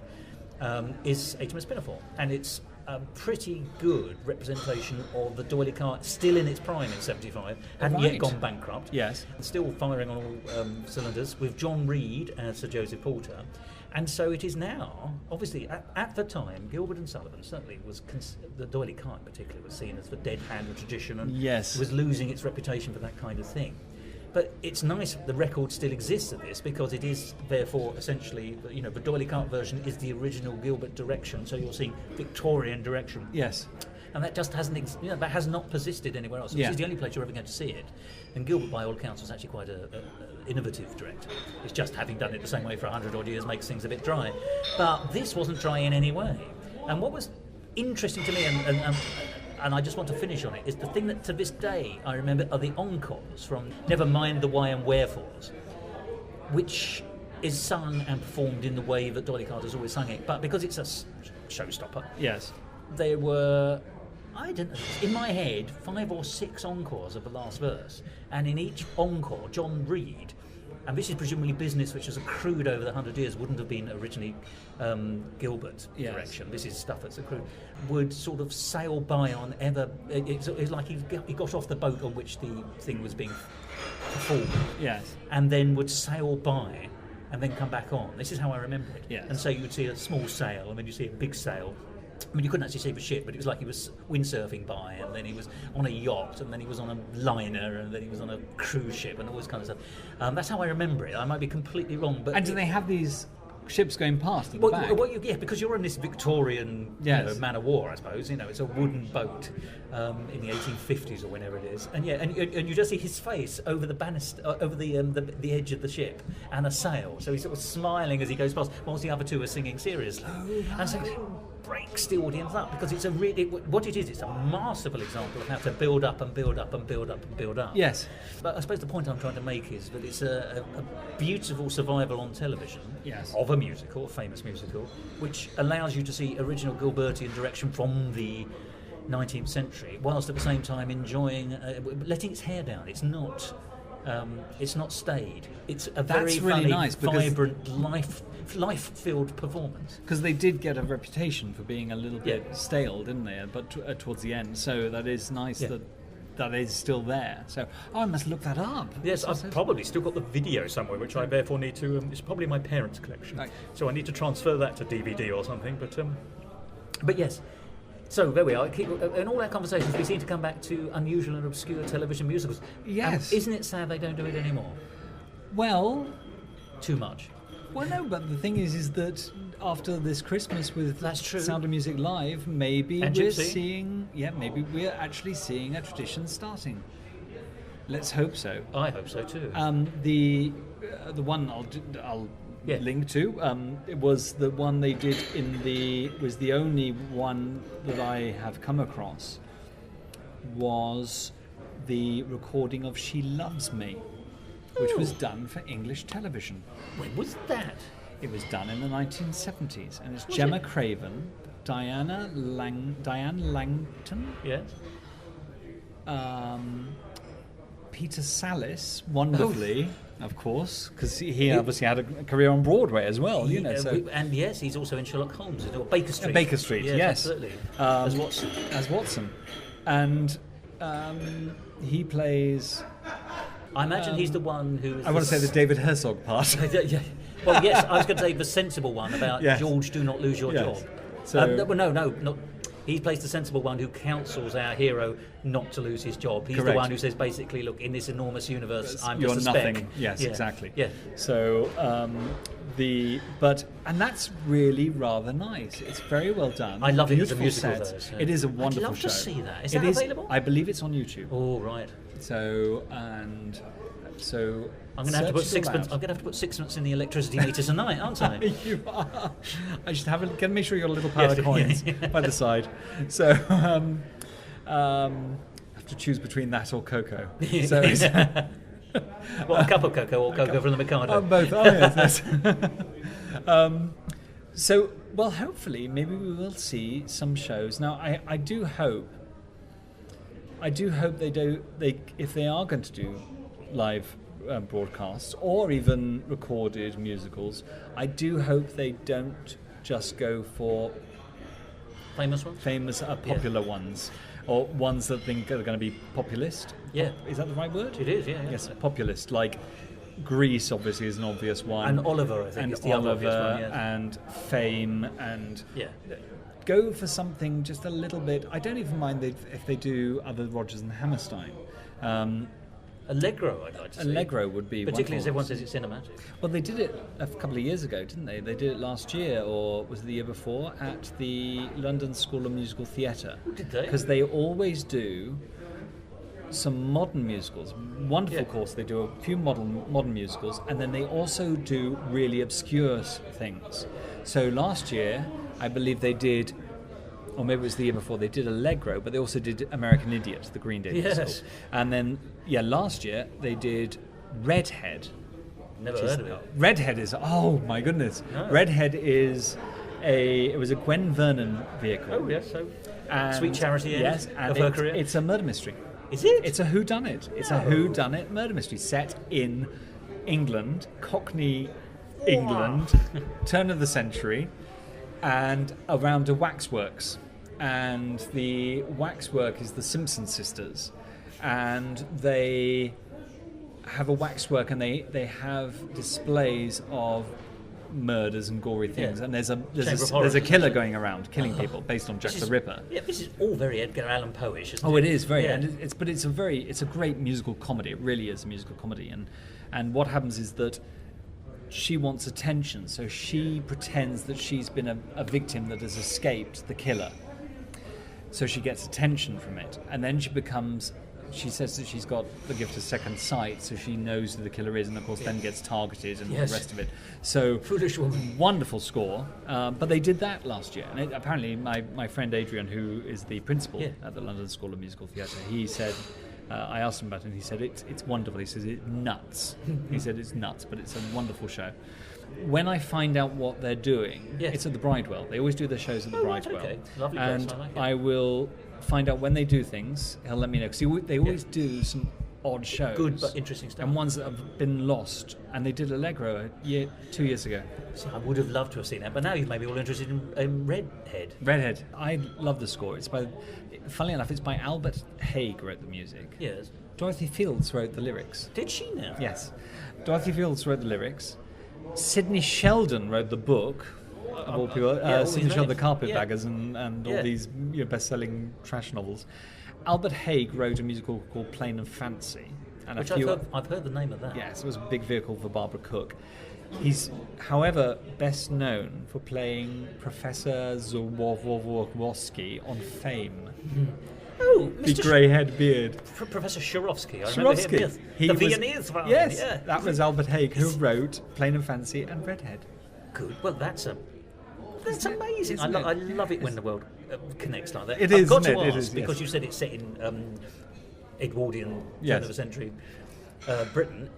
is HMS Pinafore, and it's a pretty good representation of the D'Oyly Cart, still in its prime in 75, hadn't yet
Right.
gone bankrupt,
Yes.
still firing on all cylinders, with John Reed as Sir Joseph Porter. And so it is now, obviously, at the time, Gilbert and Sullivan certainly was, the D'Oyly Cart particularly was seen as the dead hand of tradition, and
Yes.
was losing its reputation for that kind of thing. But it's nice the record still exists of this, because it is therefore essentially, the D'Oyly Cart version is the original Gilbert direction, so you're seeing Victorian direction.
Yes.
and that just hasn't, that has not persisted anywhere else. This is the only place you're ever going to see it. And Gilbert, by all accounts, was actually quite a innovative director. It's just having done it the same way for 100 odd years makes things a bit dry. But this wasn't dry in any way. And what was interesting to me, and I just want to finish on it, is the thing that to this day I remember are the encores from Never Mind the Why and Wherefores, which is sung and performed in the way that Dolly Carter's always sung it, but because it's a showstopper, there were, I don't know, in my head, 5 or 6 encores of the last verse, and in each encore, John Reed, and this is presumably business which has accrued over the 100 years, wouldn't have been originally Gilbert's direction, this is stuff that's accrued, would sort of sail by on it's like he got off the boat on which the thing was being performed, and then would sail by and then come back on. This is how I remember it.
Yes.
And so you would see a small sail, and then you see a big sail. I mean, you couldn't actually see the ship, but it was like he was windsurfing by, and then he was on a yacht, and then he was on a liner, and then he was on a cruise ship, and all this kind of stuff. That's how I remember it. I might be completely wrong. But
do they have these ships going past in the back?
Because you're on this Victorian man of war, I suppose. It's a wooden boat in the 1850s or whenever it is, and you just see his face over the banister, over the edge of the ship, and a sail. So he's sort of smiling as he goes past, whilst the other two are singing seriously. And so it breaks the audience up because it's it's a masterful example of how to build up and build up and build up and build up.
Yes.
But I suppose the point I'm trying to make is that it's a beautiful survival on television of a musical, a famous musical, which allows you to see original Gilbertian direction from the 19th century, whilst at the same time enjoying, letting its hair down. It's not stayed. It's a very
really
funny,
nice,
vibrant, life-filled performance.
Because they did get a reputation for being a little bit stale, didn't they? But towards the end, so that is nice that is still there. So I must look that up.
Yes, I've probably still got the video somewhere, which I therefore need to. It's probably my parents' collection, so I need to transfer that to DVD or something.
But yes. So there we are. In all our conversations, we seem to come back to unusual and obscure television musicals.
Yes.
Isn't it sad they don't do it anymore?
Well,
too much.
Well, no, but the thing is that after this Christmas with Sound of Music Live, maybe maybe we're actually seeing a tradition starting. Let's hope so.
I hope so too.
The one I'll link to. It was the one they did was the only one that I have come across, was the recording of She Loves Me, which was done for English television.
When was that?
It was done in the 1970s, and it's Gemma Craven, Diane Langton, Peter Sallis, wonderfully, of course, because he obviously had a career on Broadway as well,
and he's also in Sherlock Holmes, or Baker Street.
Baker Street, yes.
Absolutely.
As Watson. And he plays...
I imagine he's the one who...
I want to say the David Herzog part.
Well, yes, I was going to say the sensible one about George, do not lose your job.
So,
no. He plays the sensible one who counsels our hero not to lose his job. He's the one who says, basically, look, in this enormous universe, I'm just a speck.
Nothing. Yes, exactly.
Yeah.
So, and that's really rather nice. It's very well done.
I love it as a
musical
musical, though. So.
It is a wonderful
I'd love
show.
to see that. Is that available?
I believe it's on YouTube.
Oh, right.
So,
I'm going to have to put sixpence. I'm going to have to put sixpence in the electricity meter tonight, aren't I?
You are. I just have to make sure you've got little power coins by the side. So, have to choose between that or cocoa. So,
a cup of cocoa or cocoa from the Mikado?
Both. Oh yes. So, well, hopefully, maybe we will see some shows. Now, I do hope if they are going to do live broadcasts or even recorded musicals, I do hope they don't just go for
famous ones,
popular ones, or ones that think are going to be populist.
Yeah,
is that the right word?
It is. Yeah.
Yes, populist. Like Grease, obviously, is an obvious one,
and Oliver, I think, is the other obvious one. Yes.
And Fame, and go for something just a little bit. I don't even mind if they do other Rodgers and Hammerstein.
Allegro, I'd like to see.
Allegro would be
particularly as
wonderful.
everyone says it's cinematic.
Well, they did it a couple of years ago, didn't they? They did it last year, or was it the year before, at the London School of Musical Theatre.
Oh, did they?
Because they always do some modern musicals. Wonderful course. They do a few modern musicals, and then they also do really obscure things. So last year, I believe they did, or maybe it was the year before, they did Allegro, but they also did American Idiot, the Green Day musical. And then, last year they did Redhead.
Never heard of it.
Redhead is, oh my goodness.
No.
Redhead is it was a Gwen Vernon vehicle.
Oh, yes, so
And-
sweet charity end
yes, and
of her career.
it's a murder mystery.
Is it?
It's a whodunit. It's a whodunit murder mystery set in England, Cockney England, turn of the century, and around a waxworks. And the waxwork is the Simpson sisters, and they have a waxwork, and they have displays of murders and gory things, and there's a killer going around killing people based on Jack the Ripper.
Yeah, this is all very Edgar Allan Poe-ish, isn't it?
Oh, it is very,
Yeah.
and it's a great musical comedy. It really is a musical comedy, and what happens is that she wants attention, so she pretends that she's been a victim that has escaped the killer. So she gets attention from it, and then she says that she's got the gift of second sight, so she knows who the killer is, and of course then gets targeted and all the rest of it. So
Foolish woman.
wonderful score, but they did that last year, and apparently my friend Adrian, who is the principal at the London School of Musical Theatre, he said, I asked him about it, and he said it's wonderful. He says it's nuts. He said it's nuts, but it's a wonderful show. When I find out what they're doing, it's at the Bridewell. They always do their shows at the Bridewell.
Okay. Lovely
And
place, I like it.
I will find out when they do things. He'll let me know, because they always do some odd shows.
Good but interesting stuff.
And ones that have been lost. And they did Allegro 2 years ago.
See, I would have loved to have seen that, but now you've made me all interested in Redhead.
Redhead. I love the score. Funnily enough, it's by Albert Haig wrote the music.
Yes.
Dorothy Fields wrote the lyrics.
Did she now?
Yes. Dorothy Fields wrote the lyrics. Sidney Sheldon wrote the book, of all people.
all
Sidney
these
Sheldon, The
names.
Carpetbaggers, and all these best-selling trash novels. Albert Haig wrote a musical called Plain and Fancy. And
Which
a few,
I've heard the name of that.
Yes, it was a big vehicle for Barbara Cook. He's, however, best known for playing Professor Zaworzowski on Fame.
Oh,
The
Mr.
grey-haired beard.
Professor Sharovsky. I remember him. Yes.
He
The
was-
Viennese one.
Yes,
Yeah.
that was Albert Haig who wrote Plain and Fancy and Redhead.
Good. Well, that's amazing.
Isn't it?
I love it when the world connects like that.
It
I've
is,
got
isn't
to
it? It
ask,
is, yes.
because you said it's set in Edwardian
Yes.
turn of the century Britain.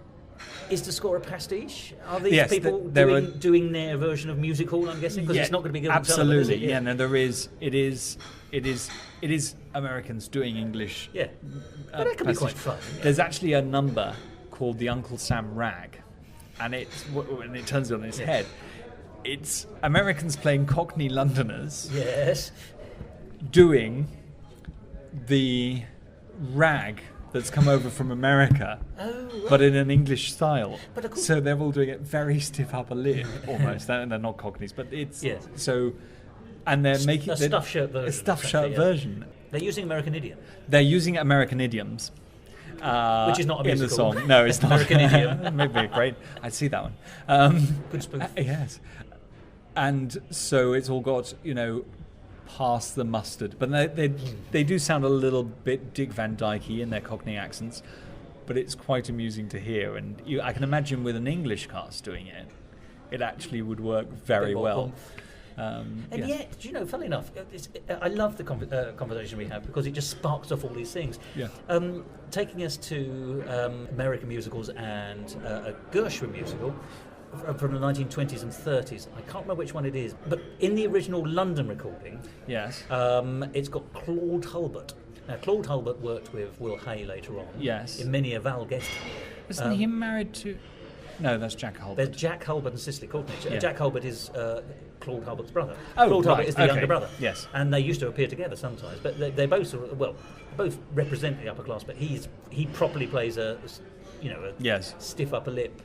Is the score a pastiche? Are these
Yes,
people
there
doing their version of music hall? I'm guessing, because it's not going to be Gilbert and Sullivan,
absolutely.
is it?
Yeah, no, there is. It is Americans doing English.
Yeah. But that can be quite
passage.
fun.
There's actually a number called the Uncle Sam Rag, and it turns it on its head. It's Americans playing Cockney Londoners
Yes.
doing the rag that's come over from America, but in an English style.
But of course-
So they're all doing it very stiff upper lip, almost. And they're not Cockneys, but it's
Yes.
so. And they're making
A stuff shirt version.
A stuff shirt
essentially, yeah.
version.
They're using American idiom.
They're using American idioms.
Which is not a
in the
musical.
song. No, it's not.
American idiom.
Maybe great. I'd see that one.
Good spoof.
Yes. And so it's all got, past the mustard. But they do sound a little bit Dick Van Dyke-y in their Cockney accents, but it's quite amusing to hear. And I can imagine with an English cast doing it, it actually would work very
Bit more
well.
oomph. And
yes.
yet, funnily enough, I love the conversation we have, because it just sparks off all these things.
Yeah.
Taking us to American musicals and a Gershwin musical from the 1920s and 30s. I can't remember which one it is, but in the original London recording,
Yes.
it's got Claude Hulbert. Now, Claude Hulbert worked with Will Hay later on.
Yes.
In many a Val guest.
Isn't he married to... No, that's Jack Hulbert.
There's Jack Hulbert and Cicely Courtney.
Yeah.
Jack Hulbert is Claude Hulbert's brother.
Oh,
Claude
right,
Hulbert is the
okay.
younger brother.
Yes.
And they used to appear together sometimes, but they both both represent the upper class. But he properly plays a
Yes.
stiff upper lip,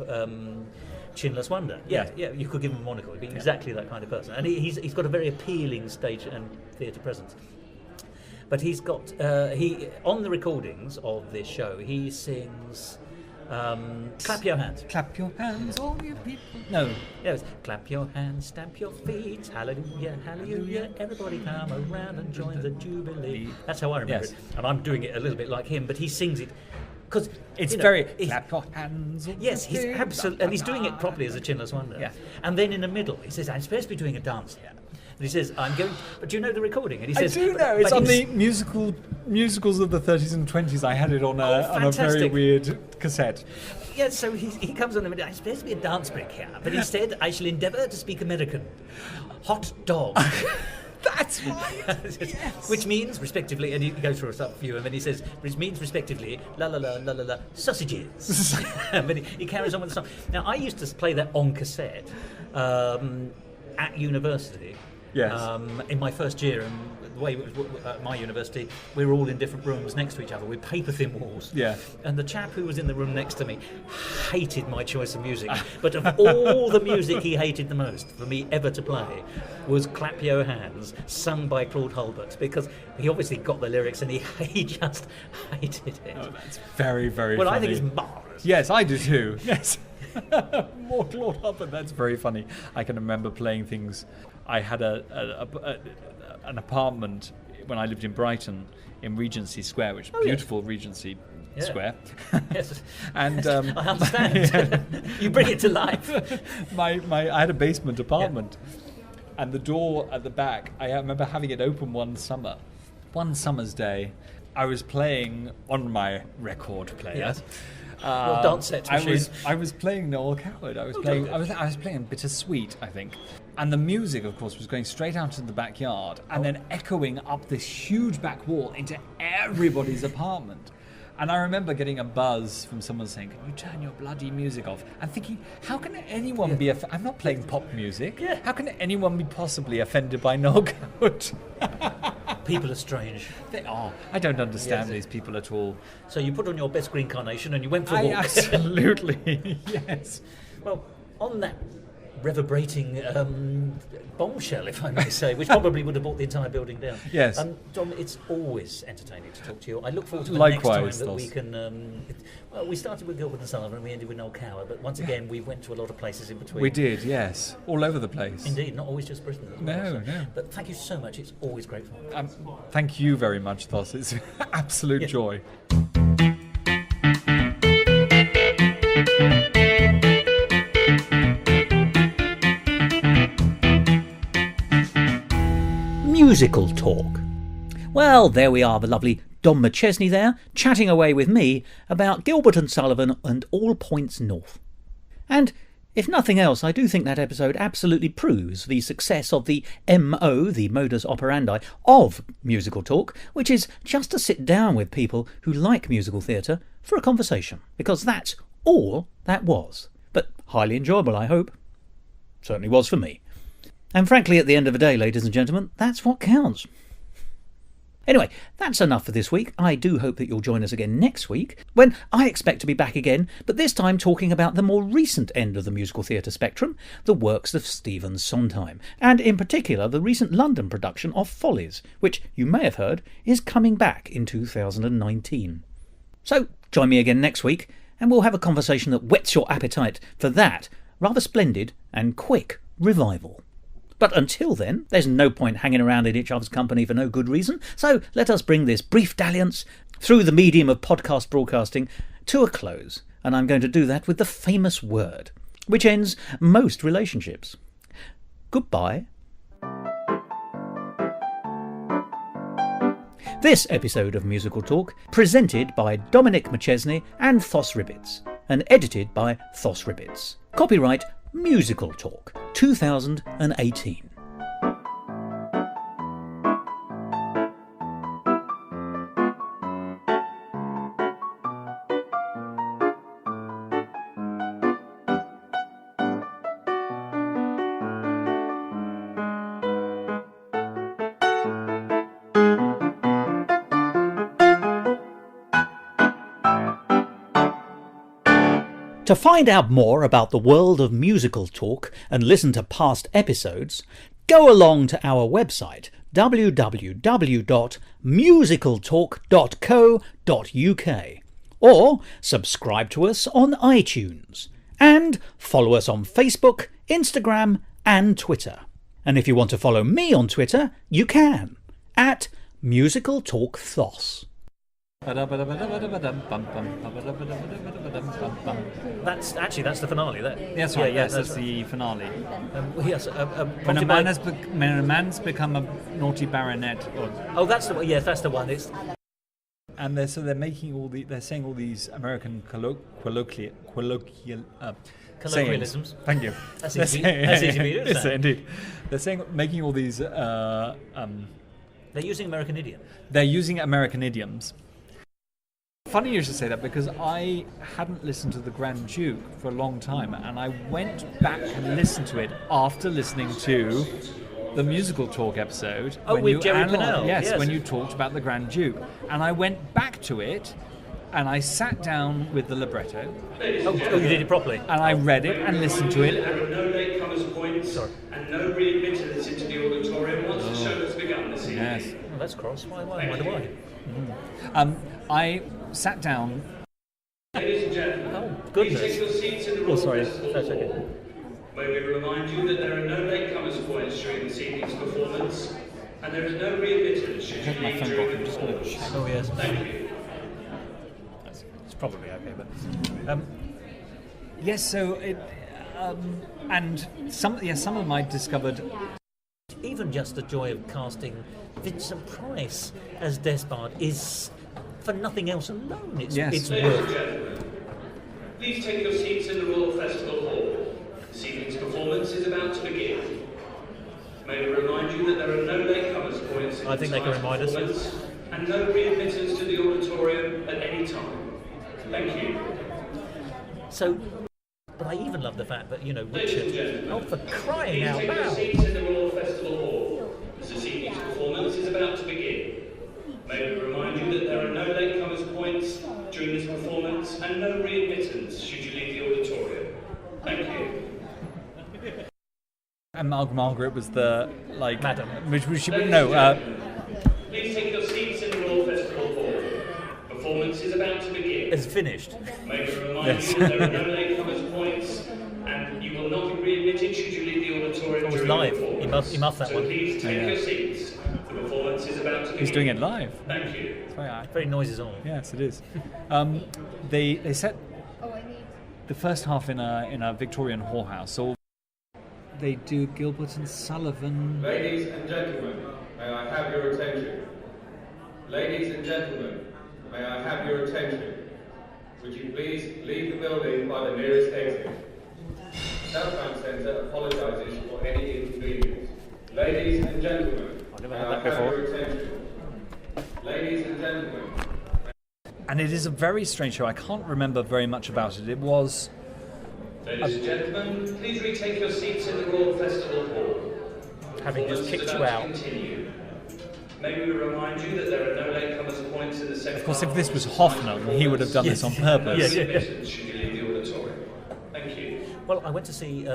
chinless wonder. Yeah, you could give him a monocle. He'd be exactly that kind of person. And he's got a very appealing stage and theatre presence. But he's got he on the recordings of this show. He sings. Clap your hands.
Clap your hands, all you people. No.
Yes. Clap your hands, stamp your feet. Hallelujah, hallelujah. Everybody come around and join the jubilee. That's how I remember it. And I'm doing it a little bit like him, but he sings it. Because
it's very clap your hands.
Yes, he's absolutely, and he's doing it properly as a chinless wonder.
Yeah.
And then in the middle, he says, "I'm supposed to be doing a dance here." And he says, "I'm going." But do you know the recording? And he says,
"I do know. It's on the musicals of the 30s and 20s. I had it on a very weird cassette."
Yeah, so he comes on the minute. "I'm supposed to be a dance break here, but instead I shall endeavour to speak American. Hot dog."
That's right.
Yes. Which means, respectively, and he goes through a few, and then he says, which means, respectively, la la la la la la, sausages. And then he carries on with the song. Now, I used to play that on cassette at university.
Yes.
In my first year, and the way it was at my university, we were all in different rooms next to each other with paper-thin walls.
Yeah.
And the chap who was in the room next to me hated my choice of music. But of all the music he hated the most for me ever to play was Clap Your Hands, sung by Claude Hulbert, because he obviously got the lyrics and he just hated it.
Oh, that's very, very
funny.
Well,
I think it's marvellous.
Yes, I do too. Yes. More Claude Hulbert, that's very funny. I can remember playing things. I had an apartment when I lived in Brighton in Regency Square, which is beautiful. Regency Square.
Yes.
And
I understand. You bring it to life.
I had a basement apartment, and the door at the back, I remember having it open one summer's day. I was playing on my record player.
Yes. Your dance set machine.
I was playing Noel Coward. I was playing Bittersweet, I think. And the music, of course, was going straight out to the backyard and then echoing up this huge back wall into everybody's apartment. And I remember getting a buzz from someone saying, "Can you turn your bloody music off?" And thinking, how can anyone be I'm not playing pop music.
Yeah.
How can anyone be possibly offended by Noel Coward?
People are strange.
They are. I don't understand these people at all.
So you put on your best green carnation and you went for a walk.
Absolutely, yes.
Well, on that reverberating bombshell, if I may say, which probably would have brought the entire building down.
Yes.
Dom, it's always entertaining to talk to you. I look forward to the
Likewise,
next time that we can... well, we started with Gilbert and Sullivan and we ended with Noel Coward, but once again, we went to a lot of places in between.
We did, yes. All over the place.
Indeed, not always just Britain.
No.
But thank you so much. It's always great fun.
Thank you very much, Thos. It's an absolute joy.
Musical talk. Well, there we are, the lovely Dom McChesney there, chatting away with me about Gilbert and Sullivan and All Points North. And if nothing else, I do think that episode absolutely proves the success of the MO, the modus operandi, of musical talk, which is just to sit down with people who like musical theatre for a conversation, because that's all that was. But highly enjoyable, I hope. Certainly was for me. And frankly, at the end of the day, ladies and gentlemen, that's what counts. Anyway, that's enough for this week. I do hope that you'll join us again next week, when I expect to be back again, but this time talking about the more recent end of the musical theatre spectrum, the works of Stephen Sondheim, and in particular the recent London production of Follies, which you may have heard is coming back in 2019. So join me again next week, and we'll have a conversation that whets your appetite for that rather splendid and quick revival. But until then, there's no point hanging around in each other's company for no good reason, so let us bring this brief dalliance through the medium of podcast broadcasting to a close, and I'm going to do that with the famous word, which ends most relationships. Goodbye. This episode of Musical Talk, presented by Dom McChesney and Thos Ribbits, and edited by Thos Ribbits. Copyright Musical Talk 2018. To find out more about the world of musical talk and listen to past episodes, go along to our website www.musicaltalk.co.uk, or subscribe to us on iTunes, and follow us on Facebook, Instagram and Twitter. And if you want to follow me on Twitter, you can, at Musical Talk Thos.
That's the finale.
That's right. Yes, that's the finale.
Yes,
When a man's become a naughty baronet.
that's the one. Yes, that's the one. It's
And they're saying all these American colloquialisms. Thank you.
That's easy. That's easy for you to
Yes,
say.
indeed. They're making all these.
They're using American idiom.
They're using American idioms. Funny you should say that, because I hadn't listened to the Grand Duke for a long time, and I went back and listened to it after listening to the Musical Talk episode.
With Jerry Pennell.
Yes, when you talked about the Grand Duke. And I went back to it, and I sat down with the libretto.
You did it properly.
And I read it and listened to it.
There are no latecomers points and no readmittance into the auditorium once the show has begun this evening.
Yes.
Oh, that's cross. Why?
I sat down.
Ladies and gentlemen,
Oh,
please
goodness.
take your seats in the Royal Festival
That's
Hall.
okay.
May we remind you that there are no latecomers points during this evening's performance, and there is no readmittance should you leave during the performance.
Oh, yes.
Thank you.
It's probably okay, but
Yes, so it. And some of them I discovered.
even just the joy of casting Vincent Price as Despard is, for nothing else alone, it's
Yes.
worth.
Ladies and gentlemen, please take your seats in the Royal Festival Hall. This evening's performance is about to begin. May we remind you that there are no latecomers points in
I think they can remind us,
performance, and no readmittance to the auditorium at any time. Thank you.
So, but I even love the fact that,
Ladies and
Richard,
gentlemen,
for crying
please
out
take your
loud.
seats in the Royal Festival Hall. This evening's performance is about to begin. May we remind you that there are no latecomers points during this performance and no readmittance should you leave the auditorium. Thank you.
And Margaret was the
Madam.
Which she
Ladies
no.
and gentlemen, please take your seats in the Royal Festival Hall. Performance is about to begin.
It's finished.
May we remind you that there are no latecomers points, and you will not be readmitted should you leave the auditorium
It was
during
live.
the performance.
He muffed that
so
one.
please take your seats. The performance is about to begin.
He's doing it live.
Thank you.
It's very high.
Very noises on.
Yes, it is. They set the first half in a Victorian whorehouse. So they do Gilbert and Sullivan.
Ladies and gentlemen, may I have your attention? Ladies and gentlemen, may I have your attention? Would you please leave the building by the nearest exit? Southbound Centre apologises for any inconvenience. Ladies and gentlemen, may I have your attention? Ladies and gentlemen.
And it is a very strange show. I can't remember very much about it. It was.
Ladies and gentlemen, please retake your seats in the Royal Festival Hall.
Having just
Performance is
kicked you
about to
out.
continue. May we remind you that there are no latecomers points in the second
Of course, if
half
this was
of the
Hoffman, he would have done this on purpose.
Readmittance should you leave the auditorium. Thank you.
Well, I went to see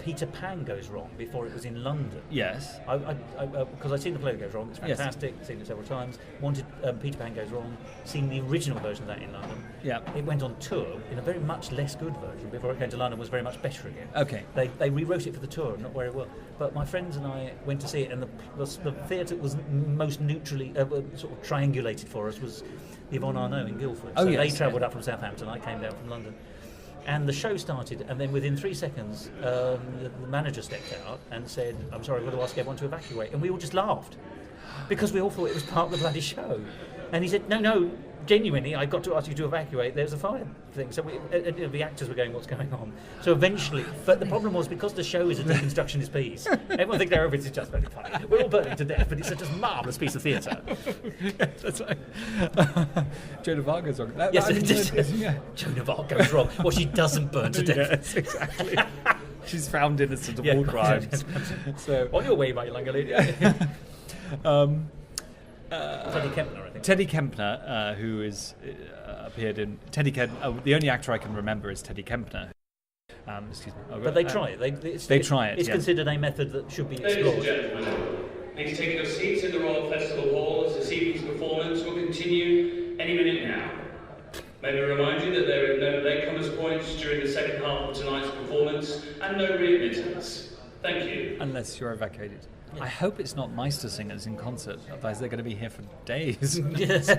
Peter Pan Goes Wrong before it was in London.
Yes.
Because I'd seen the play that goes wrong. It's
Yes.
fantastic. Seen it several times. Wanted Peter Pan Goes Wrong. Seen the original version of that in London.
Yeah.
It went on tour in a very much less good version before it came to London. Was very much better again.
Okay.
They rewrote it for the tour, not very well. But my friends and I went to see it, and the theatre that was most neutrally sort of triangulated for us was the Yvonne Arnaud in Guildford.
Oh,
so
yes.
they travelled up from Southampton. I came down from London. And the show started, and then within 3 seconds, the manager stepped out and said, "I'm sorry, I've got to ask everyone to evacuate." And we all just laughed because we all thought it was part of the bloody show. And he said, "No, genuinely, I've got to ask you to evacuate. There's a fire thing." So the actors were going, "What's going on?" So eventually, but the problem was because the show is a deconstructionist piece, everyone thinks their is just very funny. We're all burning to death, but it's a just marvellous piece of theatre.
Yes, that's right. Joan of Arc goes wrong.
Yes,
Yeah.
Joan of Arc goes wrong. Well, she doesn't burn to death.
Yes, exactly. She's found innocent of
Yeah.
all crimes. So,
On your way, my young lady. Teddy Kempner, I think.
Teddy Kempner, who is appeared in Teddy Kempner. The only actor I can remember is Teddy Kempner. Excuse me.
But they try it. They try it.
They try it,
It's
yeah.
considered a method that should be
Ladies and
explored.
gentlemen, Please take your seats in the Royal Festival Hall as this evening's performance will continue any minute now. May we remind you that there are no latecomers points during the second half of tonight's performance and no readmittance. Thank you.
Unless you're evacuated. I hope it's not Meister singers in concert, otherwise they're going to be here for days.
Yes.